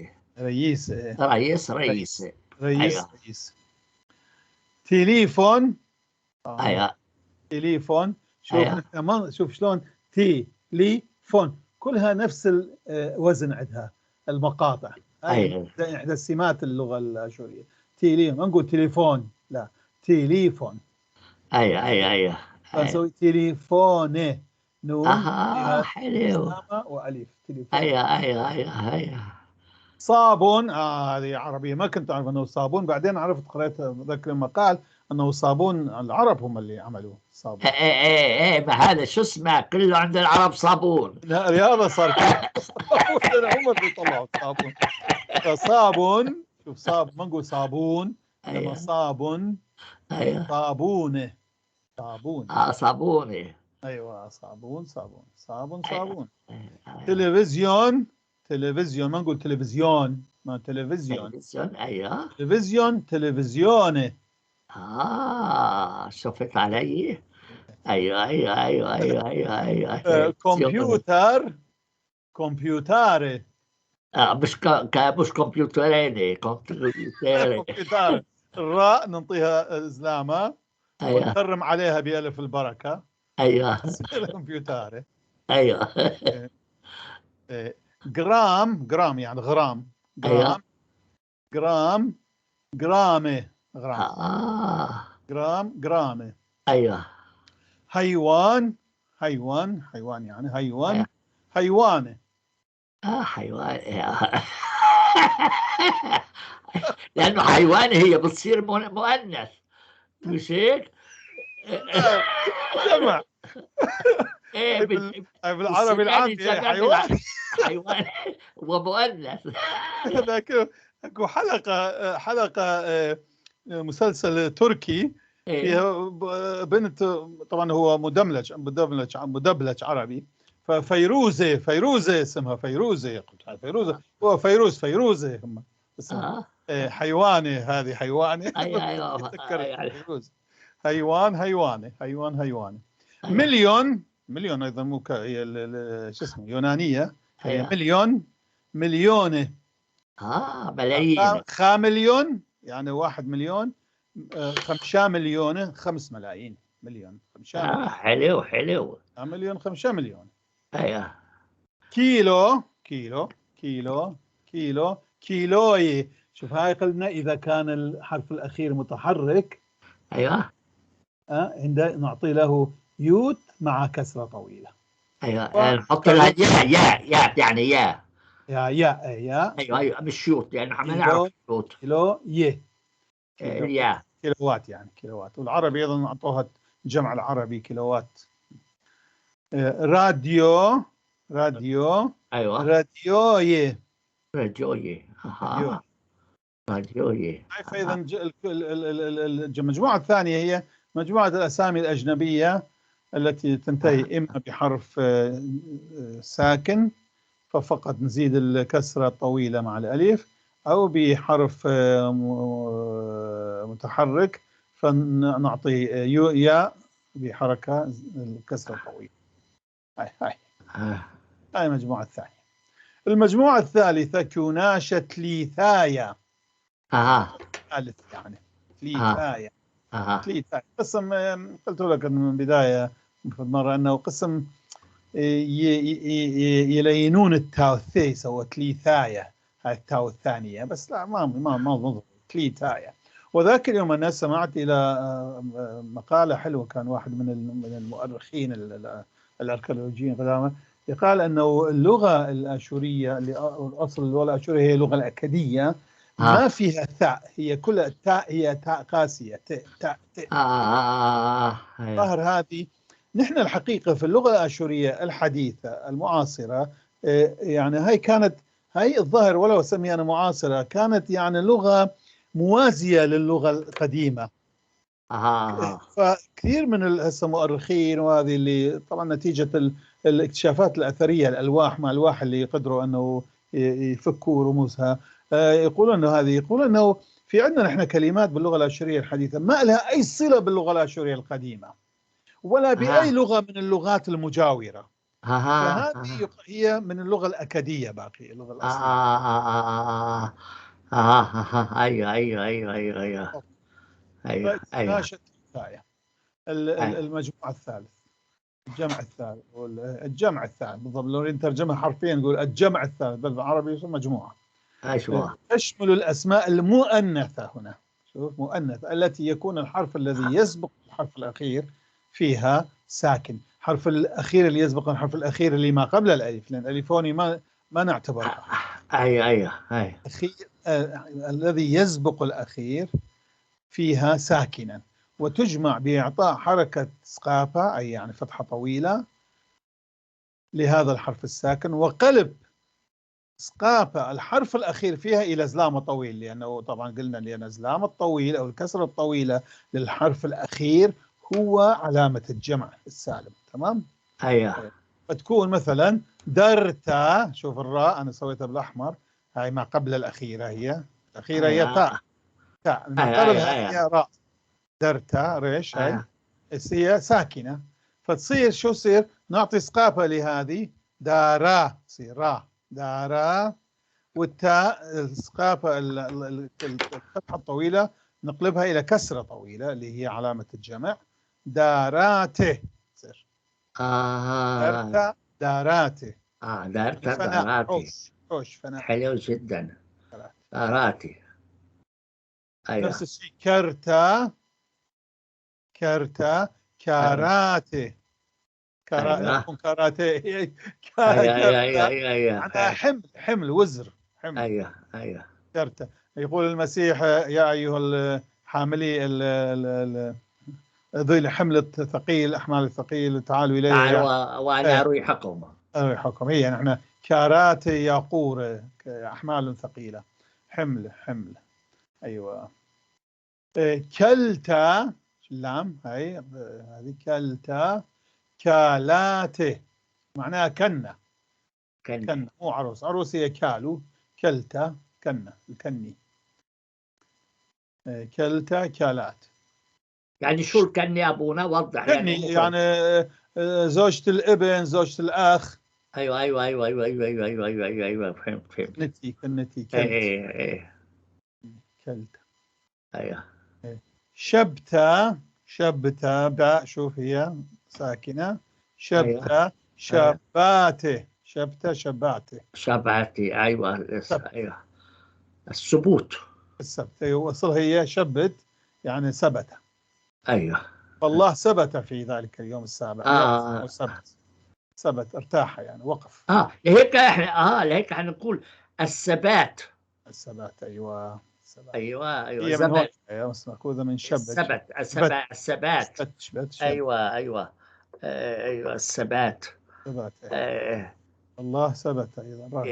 أيوه. تليفون. أيوه. تليفون. شوف أيوه. شوف شلون تليفون كلها نفس الوزن عندها المقاطع. هاي إحدى سمات اللغة الآشورية. ما نقول تليفون، لا، تليفون. أيوه. فنسوي تليفون، نون حلو. وألف. تليفون. أيوه. صابون، هذه عربية ما كنت أعرف أنه صابون، بعدين عرفت قرأت ذاك لما قال أنه صابون العرب هم اللي عملوه صابون. ايه ما هذا شو اسمه، كله عند العرب صابون. لهذا صار كله صابون، هم اللي طلعوا الصابون. فصابون، شوف صاب، ما نقول صابون إنما ايوه صابون، ايوه صابونة، صابون. صابوني. أيوة صابون، صابون، صابون، ايوه صابون. ايوه تلفزيون، تلفزيون ما نقول تلفزيون، ما تلفزيون. تلفزيون. ايوه تلفزيون، تلفزيونة. شفت علي. ايوه ايوه ايوه ايوه ايوه ايوه تلفزيون. كمبيوتر، كمبيوتارة. مش كمبيوترين، كمبيوتر. كمبيوتارة، الراء ننطيها زلامة ايوه ونكرم عليها بألف البركة، ايوه تصير كمبيوتارة. ايوه آه، جرام، جرام يعني غرام، ايوه جرام، جرام، جرامة، غرام، آه. جرام، جرامة. ايوه حيوان، حيوان، حيوان يعني ايوه حيوان، حيوانة. حيوان. لانه حيوان هي بتصير مؤنث، مش هيك؟ لا، جمع. ايه هاي بالعربي بالسوداني العامي هي زمان حيوان. حيوان ومؤنث. هذاك اكو حلقة مسلسل تركي ايه فيها بنت، طبعا هو مدبلج عربي، ففيروزة، فيروزة اسمها فيروزة، قلت هاي فيروزة، هو فيروزة هم اسمها. اه حيوانة، هذه حيوانة. ايوه ايوه تذكرت ايوه فيروز. حيوان، حيوانة، حيوان، حيوانة. ايوه مليون، مليون ايضا مو هي شو اسمه يونانية، فهي ايوه مليون، مليونة. ملايين. خامليون يعني 1 مليون، 5 مليون، 5 ملايين، مليون، 5 ملايين، حلو حلو. مليون، 5 مليون. ايوه كيلو، كيلو، كيلو، كيلو، كيلوي. شوف هاي قلنا إذا كان الحرف الأخير متحرك، ايوه عند نعطي له يوت مع كسرة طويلة. ايوه نحط لها فكلو، يا يعني يا. يا ايوه ايوه مش شوت لانه ما نعرف كيلو، شوت. كيلو يه، كيلو، يا. كيلوات يعني كيلوات. والعربي أيضا أعطوها جمع العربي كيلوات. راديو، راديو، ايوه راديوي، راديوي. راديوي. راديوي. فإذا المجموعة الثانية هي مجموعة الأسامي الأجنبية التي تنتهي إما بحرف ساكن ففقط نزيد الكسرة الطويلة مع الألف، أو بحرف متحرك فنعطي يا بحركة الكسرة الطويلة. هاي المجموعة الثانية. المجموعة الثالثة كناشة ليثايا، ثالث يعني ليثايا، ليثايا قسم. قلت لك من البداية مرة أنه قسم يلينون التاء والثاء سوت ليثايا، هاي التاء الثانية، بس لا ما ضبط ليثايا. وذاك اليوم أنا سمعت إلى مقالة حلوة، كان واحد من المؤرخين الأركيولوجيين قدامى يقال أنه اللغة الآشورية، أصل اللغة الآشورية هي اللغة الأكدية، ما فيها ثاء، هي كل التاء هي تاء قاسية، تاء تاء تاء. ايوه ظاهر هذه. نحن الحقيقة في اللغة الآشورية الحديثة المعاصرة، يعني هاي كانت، هاي الظاهر ولو أسميها أنا معاصرة، كانت يعني لغة موازية للغة القديمة. فكثير من المؤرخين وهذه اللي طبعا نتيجة الاكتشافات الأثرية، الألواح مع الواح اللي يقدروا أنه يفكوا رموزها، يقولون أنه هذه، يقولون أنه في عندنا نحن كلمات باللغة الآشورية الحديثة ما لها أي صلة باللغة الآشورية القديمة ولا بأي لغة من اللغات المجاورة. فهذه هي من اللغة الأكدية، باقي اللغة الأصلية. ايوه ايوه ايوه ايوه ايوه ايوه ايوه فناشة الكفاية. المجموعة الثالث، الجمع الثالث، الجمع الثالث بالضبط. لو نترجمها حرفيا نقول الجمع الثالث بالعربي يسمى مجموعة. ايوه تشمل الأسماء المؤنثة هنا، شوف مؤنثة، التي يكون الحرف الذي يسبق الحرف الأخير فيها ساكن. الحرف الأخير اللي يسبق الحرف الأخير اللي ما قبل الألف، لأن الألف هوني ما نعتبرها. أي الأخير الذي يسبق الأخير فيها ساكنا، وتجمع بإعطاء حركة سقافة أي يعني فتحة طويلة لهذا الحرف الساكن، وقلب سقافة الحرف الأخير فيها إلى زلامة طويل، لأنه طبعا قلنا لأن زلامة الطويل أو الكسرة الطويلة للحرف الأخير هو علامة الجمع السالم. تمام؟ أيوه. فتكون مثلا درتا، شوف الراء أنا سويتها بالأحمر، هاي ما قبل الأخيرة، هي الأخيرة هي تاء، تاء ما قبلها هي راء. درتا ريش هاي هي ساكنة، فتصير شو تصير؟ نعطي سقافة لهذه دارا، تصير را دارا، والتاء السقافة الفتحة الطويلة نقلبها إلى كسرة طويلة اللي هي علامة الجمع، داراته تصير دارتا داراته. داراتي. حوش فناء. حلو جدا. داراتي. أيوه. نفس الشيء كرتا كاراتي. يكون كاراتيه. معناها حمل وزر، حمل. أيوه. كرتا. يقول المسيح يا أيها الحاملي ذوي حمل الثقيل، أحمال الثقيل تعالوا إلي تعالوا وأنا أريحكم. أريحكم. هي نحن كاراتي يقور أحمال ثقيلة، حمل. أيوة. كلتا اللام هذه كلتا كالاته، معناها كنة مو عروس هي كالو، كلتا كنة الكني. كلتا كالات يعني شو الكني أبونا؟ وضح. يعني زوجة الابن، زوجة الأخ. أيوه. فهمت. كنتي كلتا. أيوه. شبتا باء، شوف هي ساكنة، شبتا شباته، شبعتي. أيوه. الثبوت. السبت وصل هي شبت يعني ثبت. أيوه. فالله ثبت في ذلك اليوم السابع. ثبت ارتاح يعني وقف. لهيك احنا نقول الثبات. أيوة. أيوه. هي من هون مأخوذة من شبت. الثبات. أيوه. الثبات. الله ثبت أيضا.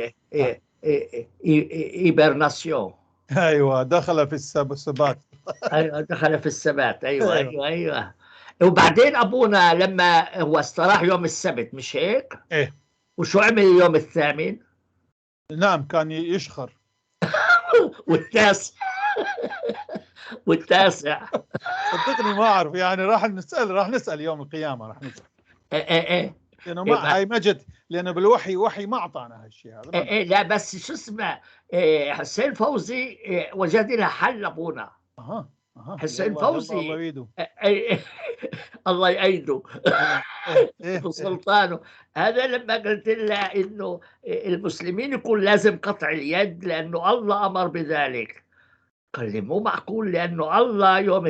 إيبرناسيون. أيوة دخل في الثبات. أيوه دخل في الثبات. أيوه. وبعدين أبونا لما هو استراح يوم السبت مش هيك؟ وشو عمل اليوم الثامن؟ نعم كان يشخر. والتاسع صدقني ما أعرف يعني، راح نسأل يوم القيامة، راح نسأل. لأنه ما هاي ما جت، لأنه بالوحي ما أعطانا هالشيء هذا. لا بس شو اسمه، حسين فوزي وجد لها حل أبونا. حسين فوزي الله يعيده. الله يعيده وسلطانه. هذا لما قلت له إنه المسلمين يكون لازم قطع اليد لأنه الله أمر بذلك، قال لي مو معقول لأنه الله يوم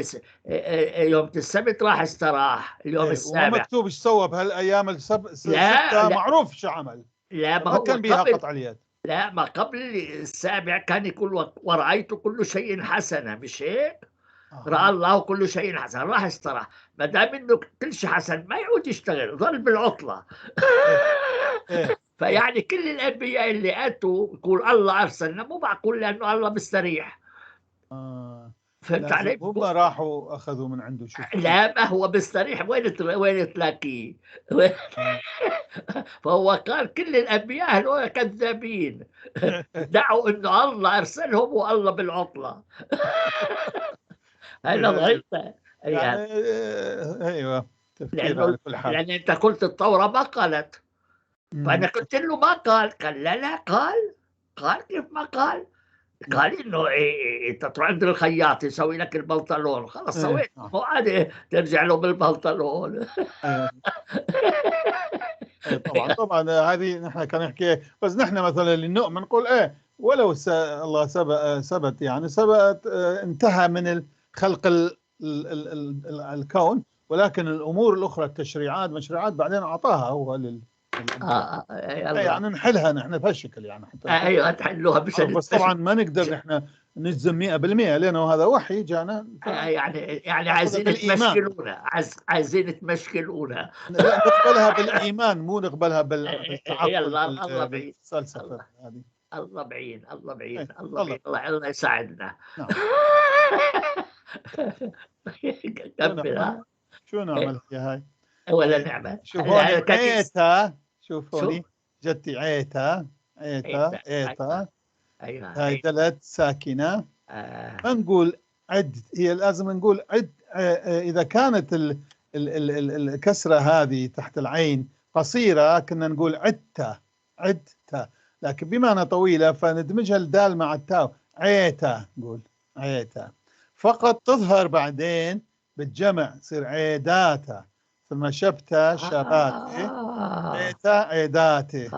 السبت راح استراح اليوم السابع. وما مكتوب ايش سوى بهالايام الستة، معروف شو عمل. لا ما كان بها قطع اليد. لا ما قبل السابع كان يقول ورأيت كل شيء حسنة، مش هيك؟ رأى الله كل شيء حسن، راح استراح. ما دام انه كل شيء حسن ما يعود يشتغل، ظل بالعطلة. فيعني كل الأنبياء اللي أتوا يقول الله أرسلنا، مو معقول لأنه الله مستريح. فهمت علي؟ هم راحوا أخذوا من عنده شو. لا ما هو مستريح، وين تلاقيه؟ فهو قال كل الأنبياء هذول كذابين، دعوا إنه الله أرسلهم والله بالعطلة. هذا ضعيفة يعني. أيوة تفكير على كل حال. لأن أنت قلت التوراة ما قالت، فأنا قلت له ما قال لا قال كيف ما قال؟ قال إنه أنت تروح عند الخياط يسوي لك البنطلون، خلاص سويت، مو عادي ترجع له بالبنطلون. طبعا هذه نحن كان نحكي، بس نحن مثلا اللي نؤمن نقول ولو الله ثبت يعني ثبت، انتهى من خلق الكون، ولكن الامور الاخرى التشريعات مشريعات بعدين اعطاها هو يعني نحلها نحن بهالشكل يعني حتى ايوه تحلوها بس طبعا ما نقدر نحن نجزم 100% لانه هذا وحي جانا يعني عايزين تمشكلونا، عايزين تمشكلونا. لا نقبلها بالايمان مو نقبلها يلا الله بعيد، بالفلسفه هذه. الله بعيد، الله بعيد، الله بعيد، الله يساعدنا. نعم. كمل. شو نعمل يا هاي ولا نعمة. شوف هون عيتا، شوف هوني جتي عيتا هاي دلت ساكنة. ما نقول عد، هي لازم نقول عد إذا كانت الكسرة هذه تحت العين قصيرة كنا نقول عدتا، لكن بما أنها طويلة فندمجها الدال مع التاء، عيتا، نقول عيتا فقط تظهر بعدين بالجمع تصير عيداتا، ثم شبتا شباتي، عيتا عيداتي،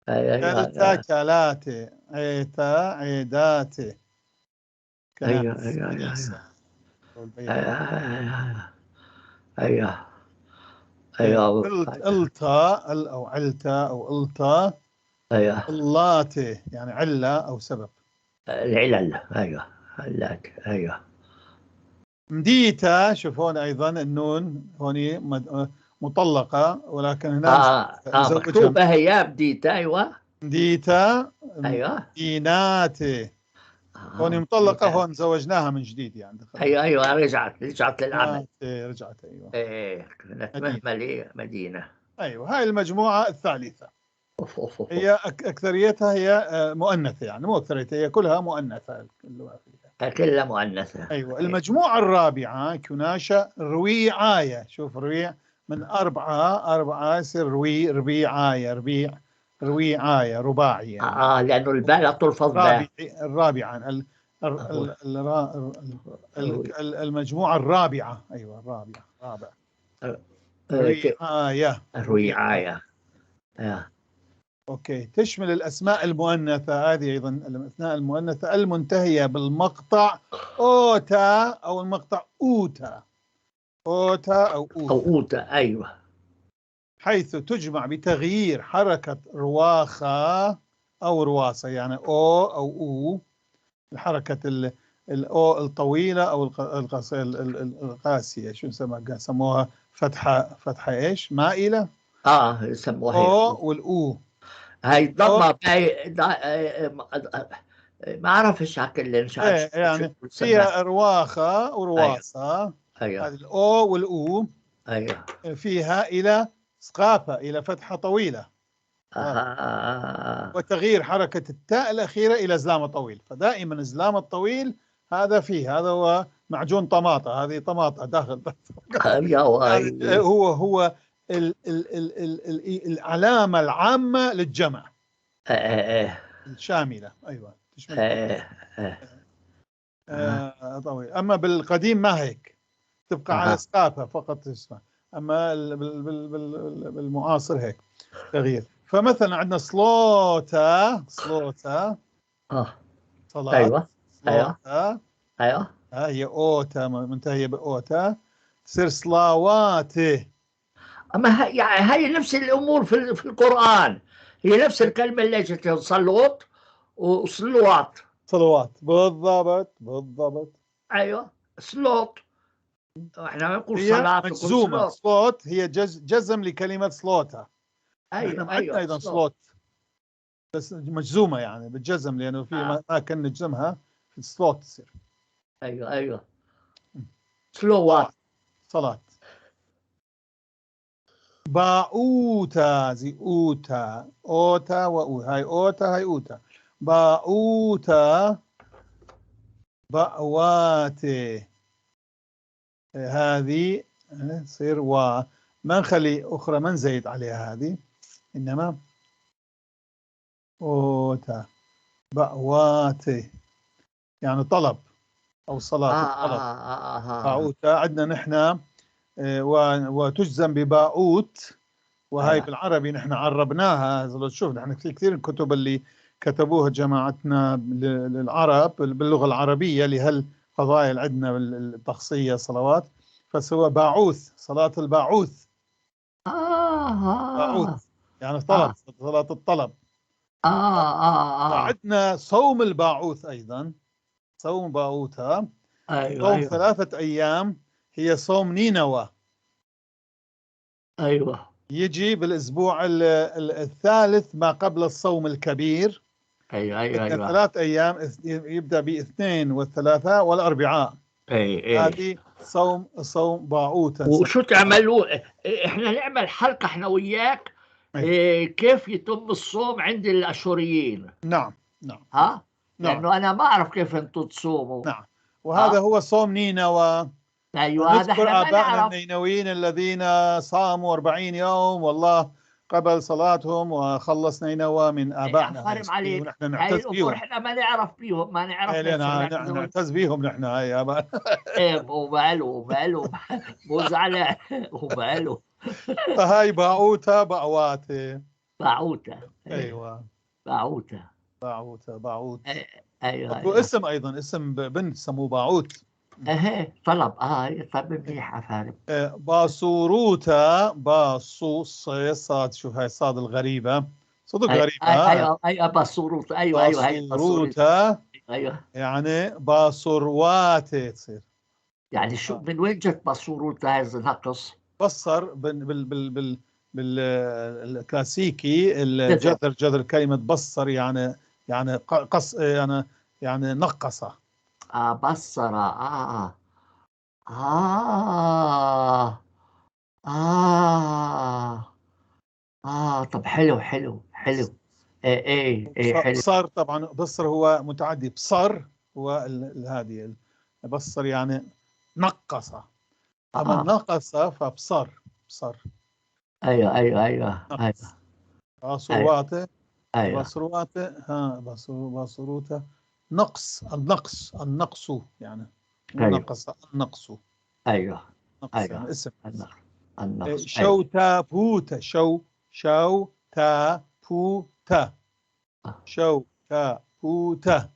كلتا كلاتي، عيتا عيداتي. التا او علتا او التا، اللاتي يعني علة او سبب، العلل. علات. مديتا، شوف هون ايضا النون هوني مطلقة ولكن هنا مكتوبة هي بديتا. مديتا ديناتي، هون مطلقة، هون زوجناها من جديد يعني. رجعت للعمل. رجعت كانت مهملة مدينة. هاي المجموعة الثالثة. هي أكثريتها هي مؤنثة، يعني مو أكثريتها، هي كلها مؤنثة، كلها مؤنثة. المجموعة الرابعة كناشة رويعاية. شوف رويع من أربعة يصير ربيعاية، رويعاية رباعي يعني. لأنه الباء تلفظ باء. الرابعة المجموعة الرابعة. رابع. رويعاية. اوكي، تشمل الاسماء المؤنثة هذه ايضا، الاسماء المؤنثة المنتهية بالمقطع اوتا او المقطع اوتا، او اوتا. حيث تجمع بتغيير حركة رواخة او رواصة، يعني او الحركة الاو الطويلة او القاسية، شو سموها فتحة ايش مائلة، يسموها او والاو. هاي ضمة ما اعرف ايش هكذا يعني فيها رواخة ورواصة. هذه الاو والاو فيها الى ثقافة، الى فتحة طويلة. وتغيير حركة التاء الأخيرة إلى زلامة طويل، فدائما الزلام الطويل هذا فيه، هذا هو معجون طماطة، هذه طماطة داخل. يعني هو العلامة العامة للجمع الشاملة. أيوة تشمل طويل. أما بالقديم ما هيك، تبقى على ثقافة فقط اسمها، أما بالمعاصر هيك تغيير. فمثلا عندنا صلوتا صلاة. صلوتا هي اوتا منتهية باوتا، تصير صلاواتي. اما يعني هي نفس الامور في القرآن، هي نفس الكلمة اللي جت صلوت وصلوات. بالضبط. صلوت، احنا نقول هي صلاة مجزومة. صلوت هي جزم لكلمة صلوتا. احنا عندنا ايضا صلوت بس مجزومة يعني بالجزم، لانه في ما كان نجزمها في الصلوت تصير. صلوات. صلاة. باؤوتا زي اوتا، اوتا هاي اوتا، هاي اوتا. باؤوتا بأواتي، هذه تصير ما نخلي أخرى، ما نزيد عليها هذه، إنما أوتا بأواتي يعني طلب أو صلاة طلب. باؤوتا عندنا نحن وتجزم بباؤوت، وهي بالعربي نحن عربناها. شوف نحن في كثير الكتب اللي كتبوها جماعتنا للعرب باللغة العربية لهالقضايا اللي عندنا التخصية صلوات، فسوى باعوث، صلاة الباعوث. آه يعني طلب، صلاة الطلب. وعندنا صوم الباعوث أيضا، صوم باعوثة، أيوه صوم أيوه 3 أيام، هي صوم نينوى. أيوه يجي بالأسبوع الثالث ما قبل الصوم الكبير. أيوه أيوه بدنا أيوه 3 أيام، يبدأ بالاثنين والثلاثاء والأربعاء. أي هذه صوم باعوثة. وشو تعملوا؟ احنا نعمل حلقة احنا وياك كيف يتم الصوم عند الأشوريين. نعم نعم ها؟ نعم لأنه أنا ما أعرف كيف أنتم تصوموا. نعم. وهذا هو صوم نينوى. أيوه هذا نذكر احنا ما آبائنا نعرف. النينويين الذين صاموا 40 يوم والله قبل صلاتهم وخلص نينوى من آبائنا هاي، فارم عليك، ونحن هاي نعتز الأمور بهم. احنا ما نعرف بيهم، ما نعرف هاي الشغلات هذول. نعتز بهم نحن هاي آبائنا. ايه وماله مو زعلان وماله. فهاي باعوثة باعواتة. باعوتة. ايوه باعوتة. باعوث. ايوه اكو ايوه اسم ايضا، اسم بنت سموه باعوث. ايه طلب. طب منيح فارم. باصوروتا، باصو صاد، شو هاي صاد الغريبة، صدق غريبة. ايوه ايوه بصوروت. ايوه هاي بصورت. باصوروتا ايوه يعني باصرواتي تصير. يعني شو من وين جت بصوروت هذا النقص؟ بصر بالكلاسيكي كذا. جذر كلمة بصر يعني قص يعني نقص. بصر. آه آه طب حلو حلو حلو. ايه حلو. بصر طبعا، بصر هو متعدي، بصر هو هذه بصر يعني نقص، فمن نقص فبصر، بصر ايوه نقص. ايوه باصرواته، ايوه باصرواته، باصروته، النقص يعني مو ايوه نقص، النقص. ايوه نقص يعني ايوه اسم. النقص. النقص ايوه. شوتابوتا، شوتابوتا، شوتابوتا،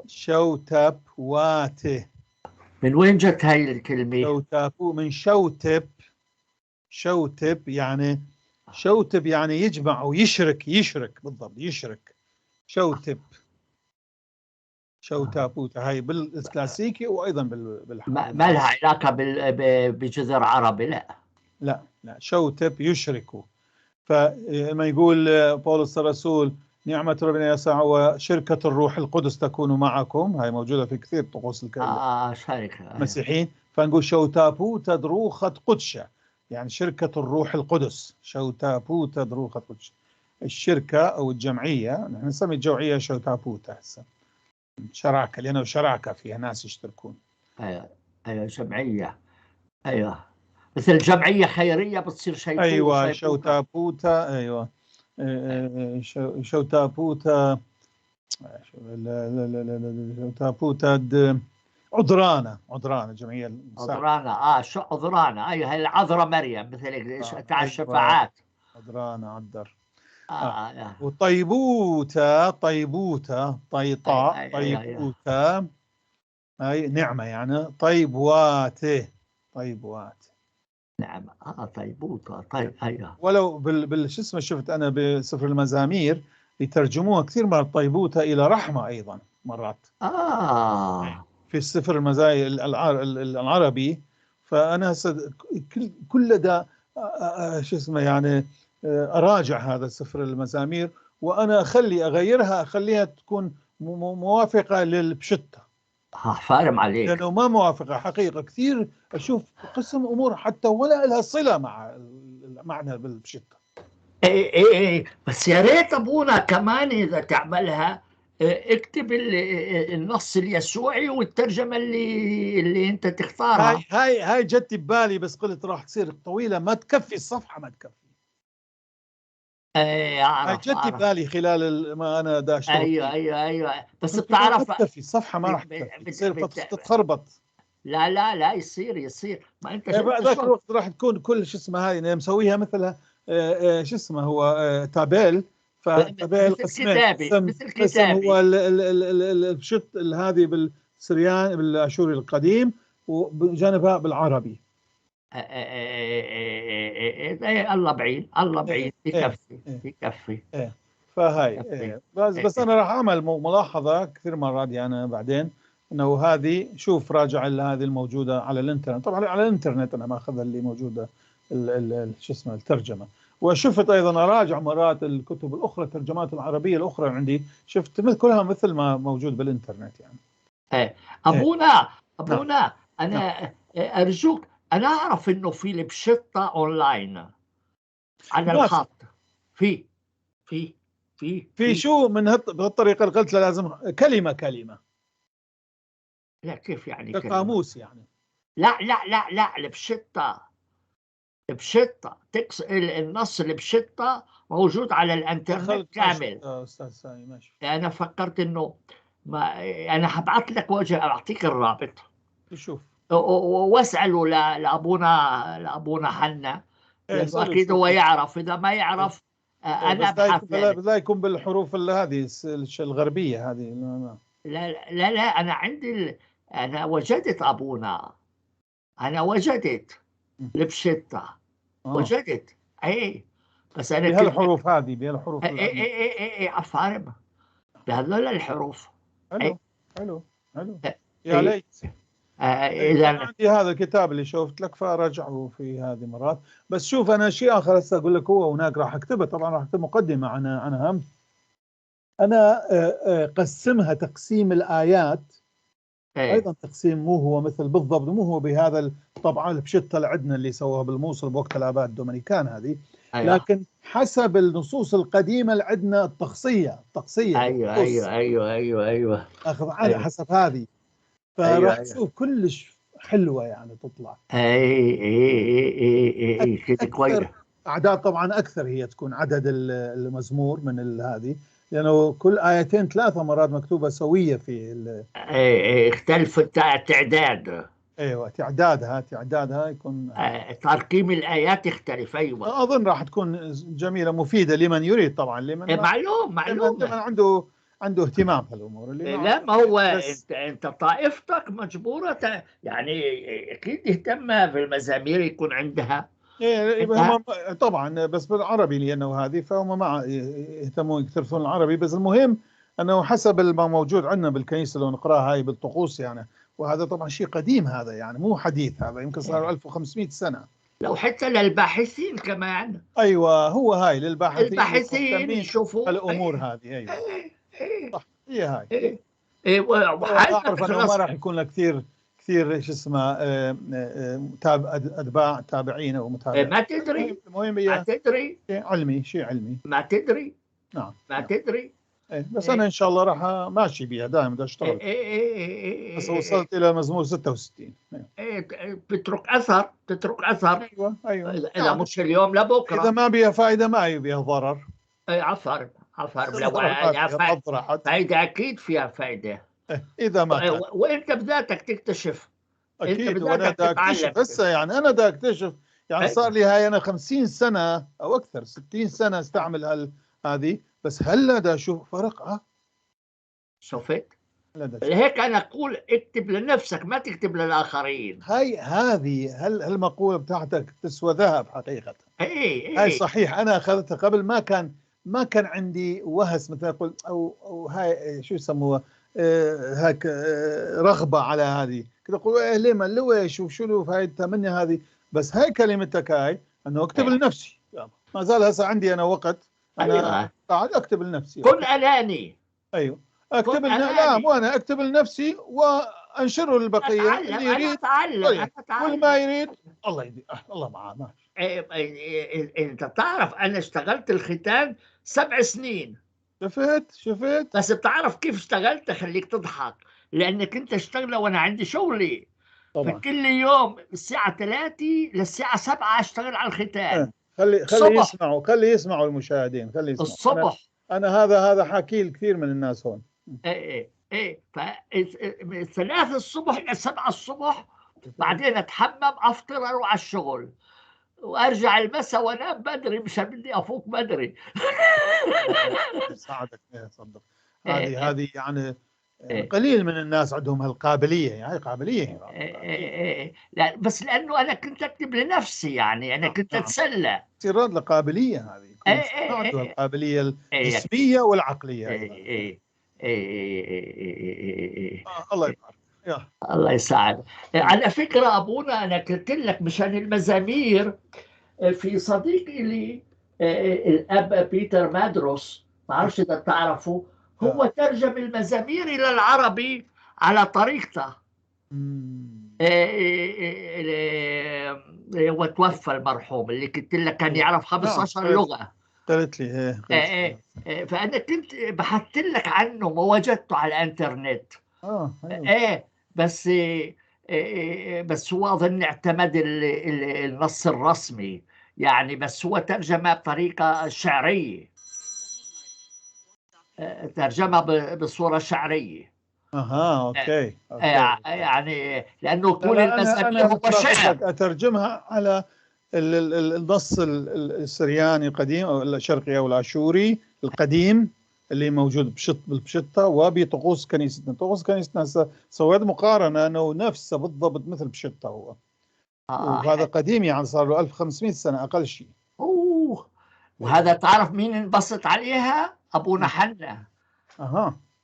شوتابواته. من وين جت هاي الكلمة؟ شوتابو من شوتب، شوتب يعني، شوتب يعني يجمع ويشرك بالضبط، يشرك. شوتب، شوتابوتا هاي بالكلاسيكي وايضا ما لها علاقة بجذر عربي، لا. لا شوتب يشركوا. فلما يقول بولس الرسول نعمة ربنا يسوع وشركة الروح القدس تكون معكم، هاي موجودة في كثير طقوس شركة. المسيحيين. فنقول شوتابوتا دروخة قدشة، يعني شركة الروح القدس. شوتابوتا دروخة قدشة، الشركة أو الجمعية، نحن نسمي الجمعية شوتابوتا هسه، شراكة، لأنه شراكة فيها ناس يشتركون. ايوه جمعية. ايوه مثل جمعية خيرية بتصير أيوة شيبوطة. شوتابوتا، أيوة شوتابوتا، شوتابوتا عذرانة جمعية المساعدة. عذرانة. شو عذرانة؟ ايوه هي العذراء مريم مثل تاع أيوة الشفاعات. عذرانة عذر. آه. وطيبوتا، ايوه طيبوتا هاي نعمة يعني، طيبواته، طيبواته. نعم. طيبوطة. طيب ايوه. ولو شو اسمه، شفت أنا بسفر المزامير يترجموها كثير مرات طيبوتا إلى رحمة أيضا مرات في السفر المزايا العربي. فأنا كل ده شو اسمه يعني أراجع هذا سفر المزامير، وأنا أخليها تكون موافقة للبشتة، فارم عليك. لأنه ما موافقة حقيقة. كثير أشوف قسم أمور حتى ولا لها صلة مع معنى بالبشتة. ايه بس يا ريت ابونا كمان اذا تعملها اكتب النص اليسوعي والترجمة اللي انت تختارها. هاي جت ببالي، بس قلت راح تصير طويلة، ما تكفي الصفحة، ما تكفي. ايه هاي اعرف جت ببالي خلال ما أنا دا أشتغل فيه. ايوه بس قلت لا ما بتعرف. تكفي الصفحة، ما راح تكفي، تصير تتخربط. لا يصير ما انت ذاك الوقت راح تكون كل شو اسمه هاي مسويها مثلها شو اسمه هو تابيل. فتابيل مثل قسمين، كتابي مثل قسم هو كتابي. الشط هذه بالسريان بالاشوري القديم، وبجانبها بالعربي. الله بعيد، الله بعيد، إيه يكفي. فهاي بس انا راح اعمل ملاحظه كثير مرات انا بعدين، انه هذه شوف راجع هذه الموجوده على الانترنت، طبعا على الانترنت انا ماخذها اللي موجوده شو اسمه الترجمه، وشفت ايضا اراجع مرات الكتب الاخرى الترجمات العربيه الاخرى عندي، شفت كلها مثل ما موجود بالانترنت يعني. ابونا انا ارجوك، انا اعرف انه في البشطه اونلاين على الخط، في في في في شو من بهالطريقه اللي قلت له لازم كلمه لا كيف يعني كقاموس يعني؟ لا البشطه النص البشطه موجود على الانترنت كامل. استاذ سامي ماشي. انا فكرت انه ما انا هبعث لك اعطيك الرابط شوف واساله لابونا حنا، لانه اكيد هو يعرف، اذا ما يعرف انا ابحث لك. لا يكون بالحروف هذه الغربيه هذه. لا انا عندي انا وجدت ابونا، انا وجدت البشطه، وجدت اي، بس انا بهالحروف هذه بهالحروف اي عفارم بهذول الحروف. حلو يا ليت. اذا عندي هذا الكتاب اللي شفت لك فراجعه في هذه مرات. بس شوف انا شيء اخر هسه اقول لك، هو هناك راح اكتبه طبعا، راح اكتب مقدمه عنها. انا قسمها تقسيم الايات ايضا تقسيم مو هو مثل بالضبط، مو هو بهذا الطبعه البشطه اللي عندنا اللي سووها بالموصل بوقت الاباء الدومينيكان هذه، لكن حسب النصوص القديمه اللي عندنا التقصيه ايوه اخذ على حسب هذه، فراح تشوف كلش حلوه يعني تطلع. اي كده كويس. اعداد طبعا اكثر هي تكون عدد المزمور من هذه، لانه كل ايتين ثلاثه مرات مكتوبه سويه في اختلف التعداد. ايوه تعدادها يكون ترقيم الايات يختلف. ايوه اظن راح تكون جميله مفيده لمن يريد، طبعا لمن معلوم لمن عنده اهتمام بهالامور. اللي لا ما هو انت طائفتك مجبوره يعني اكيد تهتم بالمزامير يكون عندها. هم طبعا بس بالعربي لانه هذه فهم مع يهتمون يكثرون العربي، بس المهم انه حسب ما موجود عندنا بالكنيسه لو نقراها هاي بالطقوس يعني، وهذا طبعا شيء قديم هذا يعني مو حديث، هذا يمكن صار 1500 سنه. لو حتى للباحثين كمان. ايوه هو هاي الباحثين يشوفوا الامور هذه. ايوه صح هي هاي. اعرف انه ما راح يكون لك كثير شو اسمه اتباع تابعين او متابعين. ما تدري المهم ما تدري شيء علمي ما تدري. نعم ما تدري. بس انا ان شاء الله راح ماشي بيها دائما بدي اشتغل. بس وصلت الى مزمور 66. بتترك اثر ايوه اذا مش اليوم لبكره. اذا ما بيها فائده ما بيها ضرر. عفر لو فائده اكيد فيها فائده. اذا ما كان وانت بذاتك تكتشف. اكيد وانا دا اكتشف هسه يعني انا دا اكتشف يعني صار لي هاي انا 50 سنه او اكثر 60 سنه استعمل هذه، بس هلا دا اشوف فرق. شفت؟ لهيك انا اقول اكتب لنفسك ما تكتب للاخرين. هذه المقوله بتاعتك تسوى ذهب حقيقه. هاي صحيح، انا اخذتها قبل ما كان عندي وهس مثل اقول او هاي شو يسموها هيك رغبه على هذه، كنت اقول ليه ما لويش وشو له فايدتها مني هذه، بس هاي كلمتك هاي انه اكتب لنفسي، ما زال هسه عندي انا وقت انا قاعد اكتب لنفسي. كن اناني. ايوه اكتب لا مو انا اكتب لنفسي وانشره للبقيه اللي يريد واللي ما يريد الله يدي الله معاه ماشي. انت تعرف انا اشتغلت الختان 7 سنين. شفت بس بتعرف كيف اشتغلت؟ اخليك تضحك، لانك انت اشتغله وانا عندي شغلي طبعا. فكل يوم الساعه 3 للساعه 7 اشتغل على الختان. خلي يسمعوا المشاهدين، خلي يسمعوا الصبح. انا هذا حكي الكثير من الناس هون. ايه من 3 الصبح الى 7 الصبح، بعدين اتحمم افطر اروح على الشغل وارجع المساء وانام بدري، مش بدي افوق بدري. يساعدك صدق. هذه يعني يعني قليل من الناس عندهم هالقابلية، يعني قابلية. لا بس لأنه أنا كنت أكتب لنفسي، يعني أنا كنت أتسلى. تصير القابلية هذه يكون ما عنده القابلية الجسمية والعقلية أيضا. الله يبارك. الله يساعد. على فكرة أبونا، أنا قلت لك مشان المزامير، في صديق لي الأب بيتر مادروس، ما أعرفش إذا تعرفه، هو ترجم المزامير إلى العربي على طريقته. هو توفى المرحوم اللي قلت لك، كان يعرف 15 لغة. قلت لي فأنا كنت بحثت لك عنه، ما وجدته على الإنترنت. بس بس هو أظن اعتمد النص الرسمي يعني، بس هو ترجمة بطريقة شعرية، ترجمة بصورة شعرية. اوكي. يعني لأنه طول المزامير هو شعر. أترجمها على النص السرياني القديم أو الشرقي أو العاشوري القديم اللي موجود بالبشطة وبطقوس كنيستنا. طقوس كنيستنا سويت مقارنة أنه نفسه بالضبط مثل بشطة هو. وهذا قديم، يعني صار له 1500 سنة أقل شيء. وهذا تعرف مين انبسط عليها؟ أبونا حنا.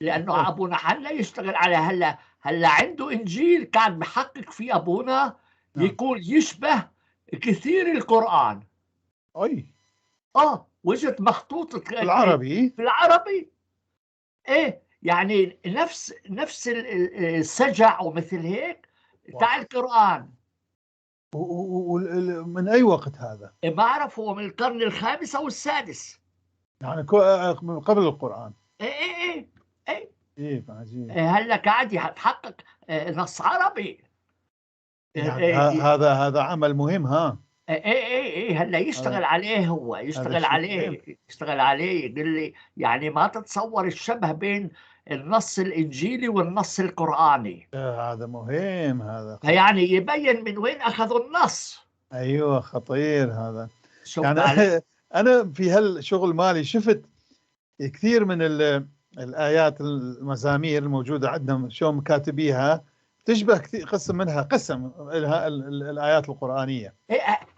لأنه أبونا حنا يشتغل على هلا عنده إنجيل كان بحقق فيه أبونا، يقول يشبه كثير القرآن. وجدت مخطوطة بالعربي. يعني نفس السجع ومثل هيك تاع القرآن. من أي وقت هذا؟ ما أعرف، هو من القرن الخامس أو السادس، يعني من قبل القرآن. عجيب. هلا قاعد يتحقق نص عربي. يعني هذا عمل مهم. هلا يشتغل عليه، هو يشتغل عليه يقول لي يعني ما تتصور الشبه بين النص الإنجيلي والنص القرآني. هذا مهم، هذا يعني يبين من وين أخذوا النص. أيوة، خطير هذا. يعني أنا في هالشغل مالي شفت كثير من الآيات المزامير الموجودة عندنا شلون كاتبيها تشبه كثير قسم منها الآيات القرآنية.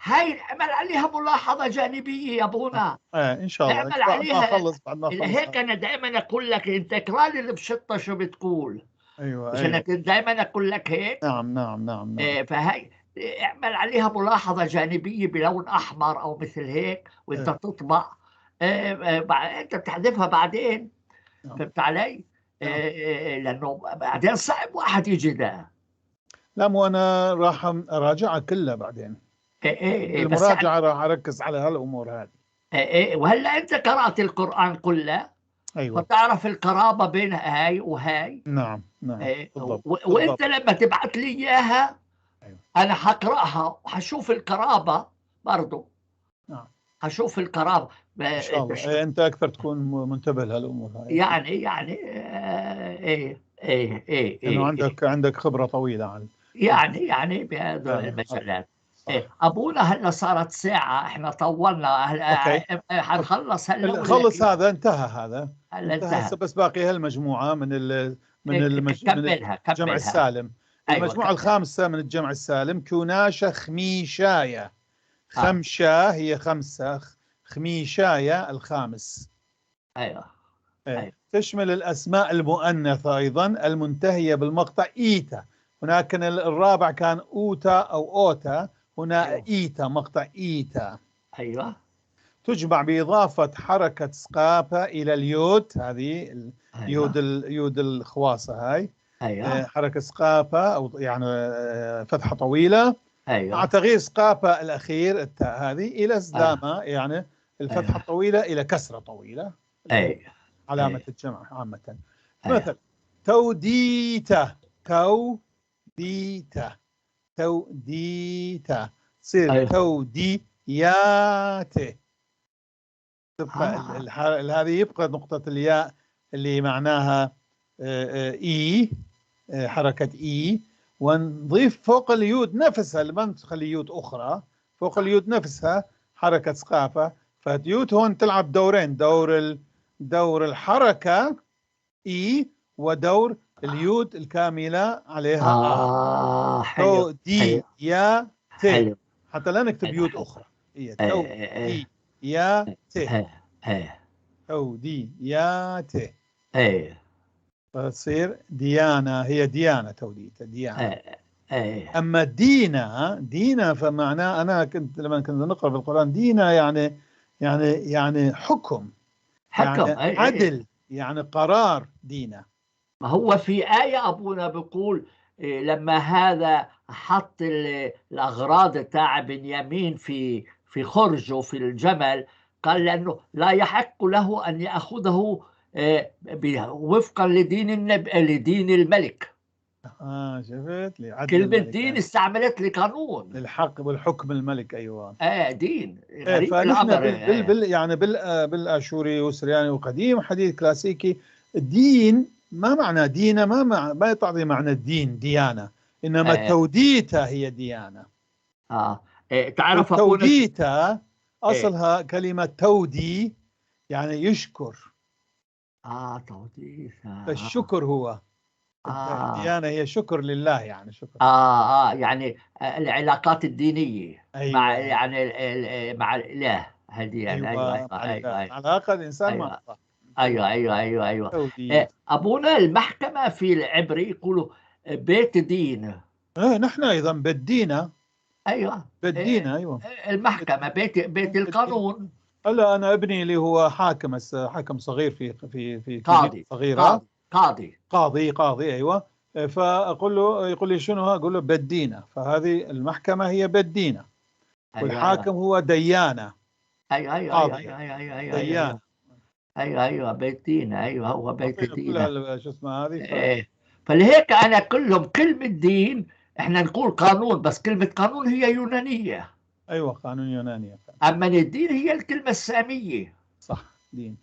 هاي نعمل عليها ملاحظة جانبية يا أبونا. إن شاء الله نعمل عليها. بعد ما أخلص هيك أنا دائما أقول لك أنت اقرأ لي اللي بشطة شو بتقول. أيوة. مش أنا دائما أقول لك هيك. نعم. فهي اعمل عليها ملاحظة جانبية بلون أحمر أو مثل هيك وأنت تطبع. أنت بتحذفها بعدين. فهمت علي؟ لأنه بعدين صعب واحد يجدها. لا، مو أنا راح أراجعها كلها بعدين. المراجعة راح أركز على هالأمور هذه. وهلا أنت قرأت القرآن كله. أيوة. فتعرف القرابة بين هاي وهاي. نعم. بالضبط. وأنت لما تبعت لي إياها أنا حقرأها وحشوف القرابة برضو. حشوف القرابة إن شاء الله. أنت أكثر تكون منتبه لهالأمور هاي. يعني لأنه عندك خبرة طويلة عن يعني بهذه المجالات. أبونا هلا صارت ساعة، إحنا طولنا. حنخلص هلا. خلص هذا انتهى. هذا انتهى. بس باقي هالمجموعة من الجمع السالم. المجموعة الخامسة من الجمع السالم كوناشة خميشاية. خمشة هي 5، خميشاية الخامس. تشمل الأسماء المؤنثة أيضا المنتهية بالمقطع إيتا. هناك الرابع كان أوتا أو أوتا، هنا إيتا، مقطع إيتا. تجمع بإضافة حركة سقافة إلى اليود، هذه اليود الخواصة هاي. حركة سقافة أو يعني فتحة طويلة. مع تغيير سقافة الأخير التاء هذه إلى سدامة، يعني الفتحة الطويلة إلى كسرة طويلة. علامة الجمع عامة. مثل توديتا، توديتا تصير تودياته. تبقى هذه يبقى نقطة الياء اللي معناها إي، حركة إي. ونضيف فوق اليود نفسها، لما نخلي يود أخرى فوق اليود نفسها حركة سقافة. فاليود هون تلعب دورين، دور الحركة إي ودور اليود الكاملة عليها حلو تو دي حلو يا ت، حلو حتى لا نكتب يود حلو. أخرى، هي إيه تو إيه دي يا ت، إيه إيه تو دي يا ت، إيه فتصير ديانة، هي ديانة توديتا ديانة. إيه إيه. أما دينا فمعناه، أنا كنت لما كنت نقرأ في القرآن دينا يعني حكم، حكم. يعني إيه إيه. عدل، يعني قرار دينا. ما هو في آية أبونا بيقول لما هذا حط الأغراض تاع بنيامين في خرجه في الجمل، قال لأنه لا يحق له أن يأخذه وفقا لدين الملك. شفت، لعدل كلمة الملك دين يعني. استعملت لقانون. للحق والحكم الملك، أيوة. دين إيه، غريب فنحن الأمر. يعني بالاشوري والسرياني وقديم حديث كلاسيكي، الدين ما معنى دينه، ما تعطي معنى الدين ديانه، انما آه توديتها هي ديانه. تعرف أبونا والتوديتها إيه؟ اصلها كلمه تودي، يعني يشكر، توضيح. فالشكر هو آه الديانه، هي شكر لله، يعني شكر. يعني العلاقات الدينية مع ايوه يعني مع الإله هذه يعني. أيوة ايوه، أيوة مع أيوة الله، أيوة علاقه الانسان مع أيوة الله. أيوة أيوة أيوة أيوة. توديت. أبونا المحكمة في العبري يقولوا بيت دين. إيه، نحن ايضا بدينا، أيوة. ايوه. المحكمة بيت القانون. هلا انا ابني اللي هو حاكم، حاكم صغير في كنيسه قاضي صغيره. قاضي. قاضي ايوه. فاقول له، يقول لي شنو، اقول له بدينا، فهذه المحكمه هي بدينا، أيوة والحاكم أيوة هو ديانه. أيوة أيوة أيوة قاضي أيوة يعني أيوة أيوة ديانه. أيوة أيوة أيوة بيت دين. أيوة هو بيت اعطينا كل دين. شو اسمه هذه إيه. فلهيك أنا كلهم كلمة دين إحنا نقول قانون، بس كلمة قانون هي يونانية. ايوه، قانون يوناني. أما الدين هي الكلمة السامية. صح، دين.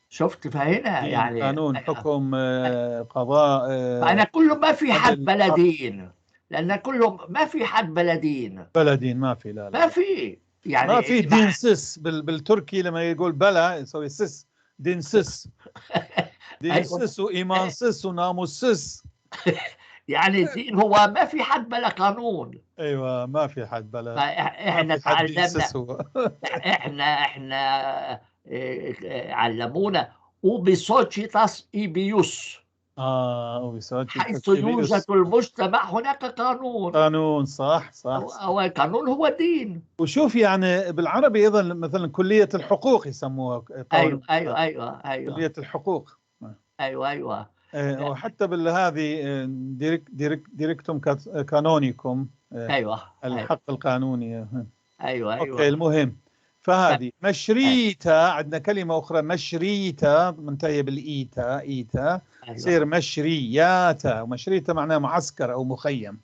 شفت فهنا دين، يعني. قانون، حكم، قضاء، فأنا كله ما في حد عدل، بلا حق. دين. لأن كلهم ما في حد بلا دين. بلا دين ما في، لا لا ما لا. في ما يعني في دين سس، بالتركي لما يقول بلا يسوي سس، دين سس، دين أيوة. سس وإيمان سس وناموس سس. يعني الدين هو ما في حد بلا قانون. أيوة، ما في حد بلا، ما فإحنا في حد دين تعلمنا. سس هو. احنا علمونا وبسوشيتاس إيبيوس. وبيسوي حيث يوجد تكتيبيوس. المجتمع هناك قانون. قانون، صح صح صح. أو القانون هو دين. وشوف يعني بالعربي أيضا مثلا كلية الحقوق يسموها أيوة قانون، أيوة أيوة أيوة كلية الحقوق. أيوة أيوة وحتى بالهذه ديريكتوم كانونيكوم، أيوة أيوة الحق القانوني. أيوة اوكي، أيوة. المهم، فهذه مشريتا، عندنا كلمة أخرى مشريتا منتهية بالإيتا، إيتا تصير أيوة مشرياتا، ومشريتا معناه معسكر أو مخيم.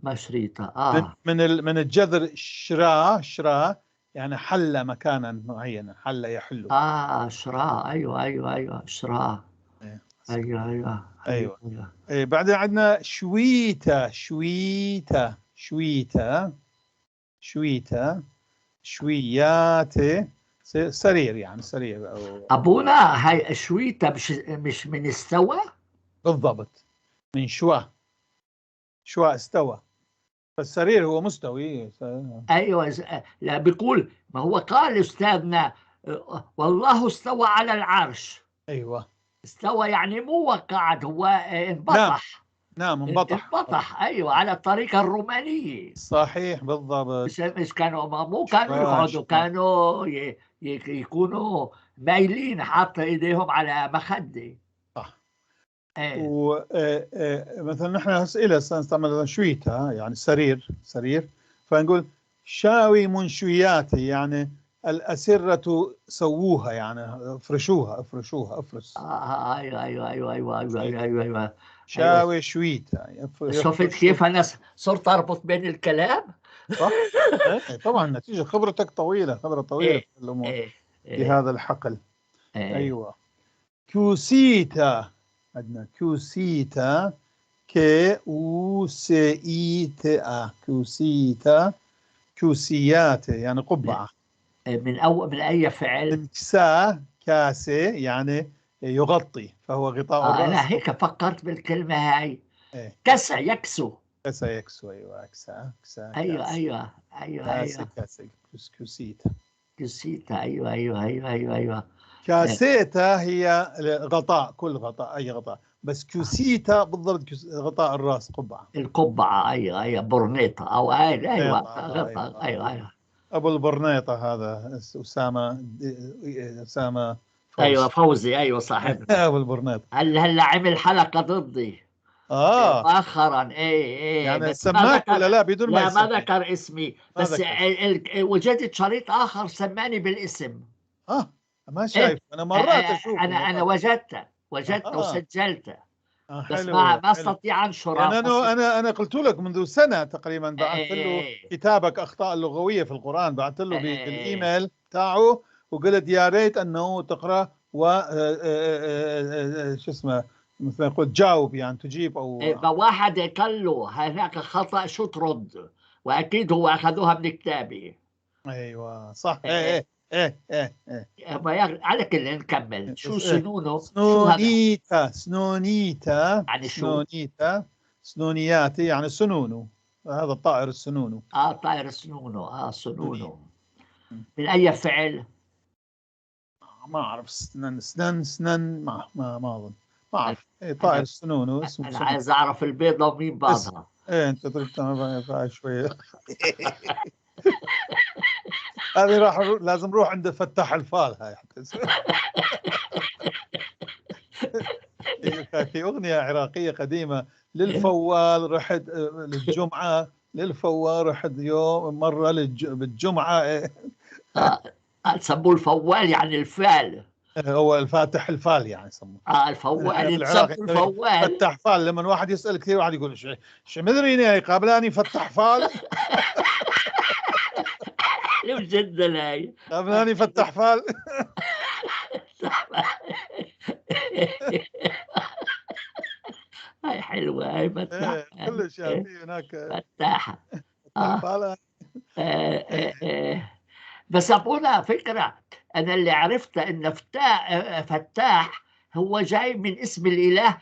مشريطة. من الجذر شرا، يعني حل مكانا معينا، حل يحل. شراء. أيوة أيوة أيوة شراء. إيه، أيوة أيوة أيوة أيوة. أيوة. بعدين عندنا شويتا شويات، سرير، يعني سرير أو. أبونا هاي شويتة مش من استوى. بالضبط، من شواء استوى، فالسرير هو مستوي. ايوه لا بيقول ما هو قال استاذنا والله استوى على العرش. ايوه، استوى يعني مو قعد، هو نعم انبطح. نعم، انبطح. انبطح ايوه على الطريقه الرومانيه. صحيح، بالضبط. مش كانوا مو كانوا يقعدوا، شوا. كانوا يكونوا مايلين حاط ايديهم على مخده. صح. ايه ومثلا نحن أسئلة سنستعمل شويتا، يعني سرير، فنقول شاوي منشوياتي، يعني الأسرة سووها، يعني افرشوها، افرش. ايوه ايوه ايوه ايوه ايوه ايوه ايوه ايوه ايوه. شاوي شويتا، شفت يفرشوا. كيف انا صرت اربط بين الكلام. صح. طبعا نتيجة خبرتك طويلة، خبرة طويلة ايه في الأمور، ايه في ايه هذا الحقل. ايه. أيوة. كوسيتا، عندنا كوسيتا، كوسيتا، كوسيتا، كوسيات يعني قبعة. من اول من اي فعل؟ من كسا، كاسة، يعني يغطي، فهو غطاء الرأس. أنا هيك فكرت بالكلمة هاي. إيه. كسى يكسو. كسى يكسو، أيوة، أكسى أيوة كاس. أيوة أيوة كاسة أيوة. كاسة كوسيتا. كسيتا. أيوة أيوة أيوة أيوة أيوة. كاسيتا هي غطاء، كل غطاء، أي غطاء، بس كوسيتا بالضبط غطاء الرأس، قبعة. القبعة. أيوة أيوة، برنيطة أو أيوة أيوة. أيوة أيوة. أبو البرنيطة هذا أسامة أيوة فوزي. فوزي، أيوة صاحبنا. أبو البرنيطة. هلا عمل حلقة ضدي مؤخرا. ايه يعني بس ما سماك ولا ذكر. لا، بدون ما لا ما يسمي؟ ذكر اسمي، ما بس ذكر. وجدت شريط آخر سماني بالاسم. ما ايه. شايف، أنا مرات أشوفه أنا مرات. وجدته آه. وسجلته. بس حلو ما حلو. استطيع انشره يعني أنا قلت لك منذ سنة تقريبا، بعثت له إيه. كتابك أخطاء لغوية في القرآن، بعثت له إيه. بالإيميل تاعه، وقلت يا ريت أنه تقرأ و شو اسمه، مثل ما يقول تجاوب، يعني تجيب أو. واحد قال له هناك خطأ، شو ترد؟ واكيد هو اخذوها من كتابي. أيوة صح. إيه. إيه. على كل نكمل. شو بس إيه، سنونه؟ شو هذا؟ سنونيتا يعني شو؟ سنونياتي يعني سنونه، هذا الطائر السنونو. طائر سنونه. سنوني. سنونه. من أي فعل؟ ما أعرف، سنن ما أظن، ما أنا أعرف. إيه، طائر أنا سنونو اسمه أنا سنون. عايز أعرف البيضة ومين بس بعضها. إيه، أنت تريد شوية. هذه لازم نروح عند فتاح الفال هاي حتى. في أغنية عراقية قديمة للفوال، رحت للجمعة، للفوال رحت يوم مرة بالجمعة. آه سموه الفوال، يعني الفال. هو الفاتح الفال يعني يسموه. الفوال بالعراق يتسموا الفوال. فتح فال، لما واحد يسأل كثير، واحد يقول شو مدريني قابلاني فتح فال. حلو جدا هاي. قابلاني فتح فال. هاي حلوة، هاي فتاحة. كلش يعني في هناك فتاحة. فتح آه. فال. بس أبونا فكرة. أنا اللي عرفته إن فتاح هو جاي من اسم الإله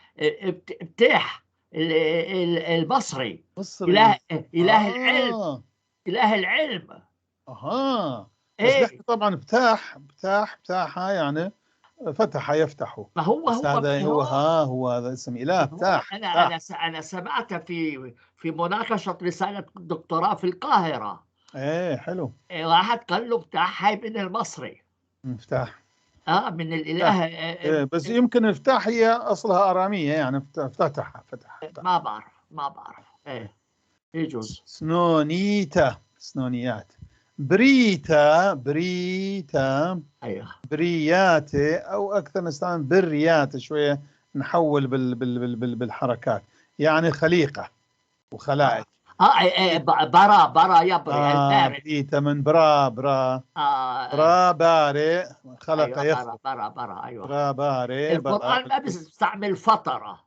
بتاح المصري. إله مصري. إله العلم. آه إله العلم. بس إيه. نحكي طبعا بتاح يعني فتح يفتح. ما هو بس هذا هو هذا اسم إله بتاح. أنا سمعت في مناقشة رسالة دكتوراه في القاهرة. ايه حلو. واحد قال له بتاع هاي من المصري. مفتاح. من مفتاح. الإله. إيه، بس يمكن مفتاح هي أصلها آرامية، يعني فتح. ما بعرف. إيه. يجوز. سنونيات. بريتا أيوه. برياتي، أو أكثر نستعمل بريات شوية، نحول بالحركات، يعني خليقة وخلائق. برا يبري البارد. بريتا من برا بارئ، خلق أيوه. يخلق. برا أيوه. برا بارئ برا القرآن ما بيستعمل فترة.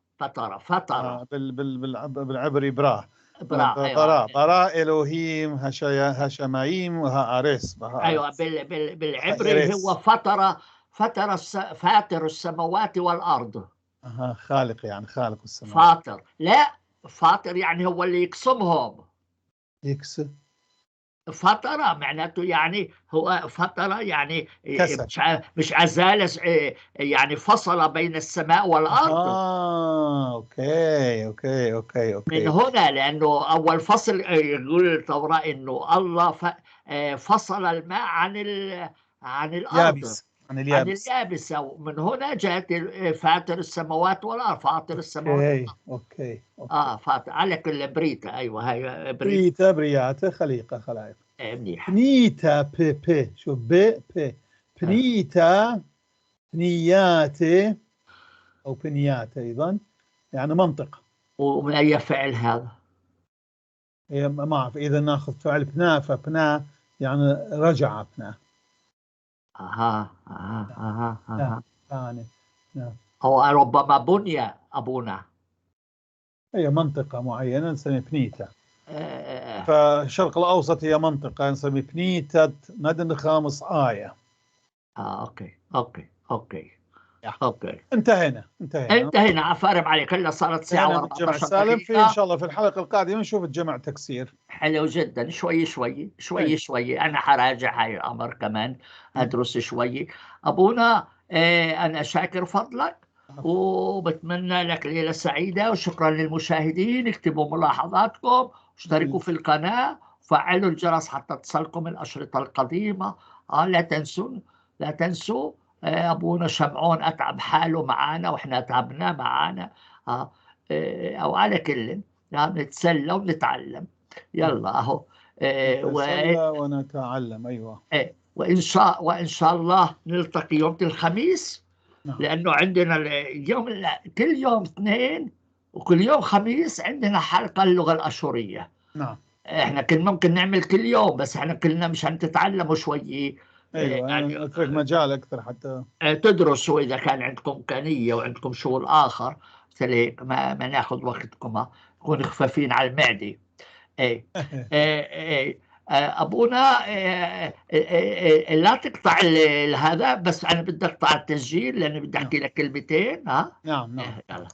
بالعبري برا. أيوه. برا إلهيم هشمايم وها أريس بها أيوه. أريس. بالعبري هو فترة فاتر السماوات والأرض. خالق، يعني خالق السماوات. فاطر. لا، فاطر يعني هو اللي يقسمهم. يكسر. فترة معناته يعني هو فترة يعني كسر. مش أزال، يعني فصل بين السماء والأرض. من أوكي. هنا، لأنه أول فصل يقول التوراة إنه الله فصل الماء عن الأرض، يابس، عن عن اليابس. اليابسة. ومن هنا جاءت فاتر السماوات والأرض. فاطر السماوات. أوكي. فاطر على كل بريتة. أيوة هاي بريتة. بريتا برياته خليقة خلائق. منيح. بنيتا بي شو بي بنيتا بنياتي، أو بنيات أيضا، يعني منطقة. ومن أي فعل هذا؟ هي ما أعرف، إذا ناخذ فعل بنا، فبنا يعني رجع بنا. ثاني. نعم. هو ربما بني أبونا. هي منطقة معينة نسمي بنيتا. آه فالشرق الأوسط هي منطقة نسمي بنيتا مدن خامس آية. أوكي. اوكي انتهينا. انتهينا. عفارم عليك، هلا صارت ساعة انتهينا بالجمع و14 السالم. في ان دقيقة. شاء الله في الحلقة القادمة نشوف الجمع تكسير. حلو جدا. شوي شوي شوي أي. شوي أنا حراجع هاي الأمر كمان، أدرس شوي. أبونا أنا شاكر فضلك وبتمنى لك ليلة سعيدة، وشكرا للمشاهدين. اكتبوا ملاحظاتكم، اشتركوا في القناة، وفعلوا الجرس حتى تصلكم الأشرطة القديمة. لا تنسوا، لا تنسوا. أبونا شمعون أتعب حاله معانا وإحنا تعبنا معانا. أو على كل نتسلى ونتعلم. يلا اهو. نتسلى ونتعلم. ايوه. وان شاء الله نلتقي يوم الخميس. نعم. لانه عندنا اليوم كل يوم اثنين وكل يوم خميس عندنا حلقة اللغة الأشورية. نعم. احنا كنا ممكن نعمل كل يوم، بس احنا كلنا مشان تتعلموا شوي. ايوه يعني نترك مجال اكثر حتى تدرسوا اذا كان عندكم امكانيه وعندكم شغل اخر. مثل هيك ما ناخذ وقتكم، نكون خفافين على المعده. ايه ايه ابونا، لا تقطع هذا، بس انا بدي اقطع التسجيل لاني بدي احكي لك كلمتين. نعم. يلا.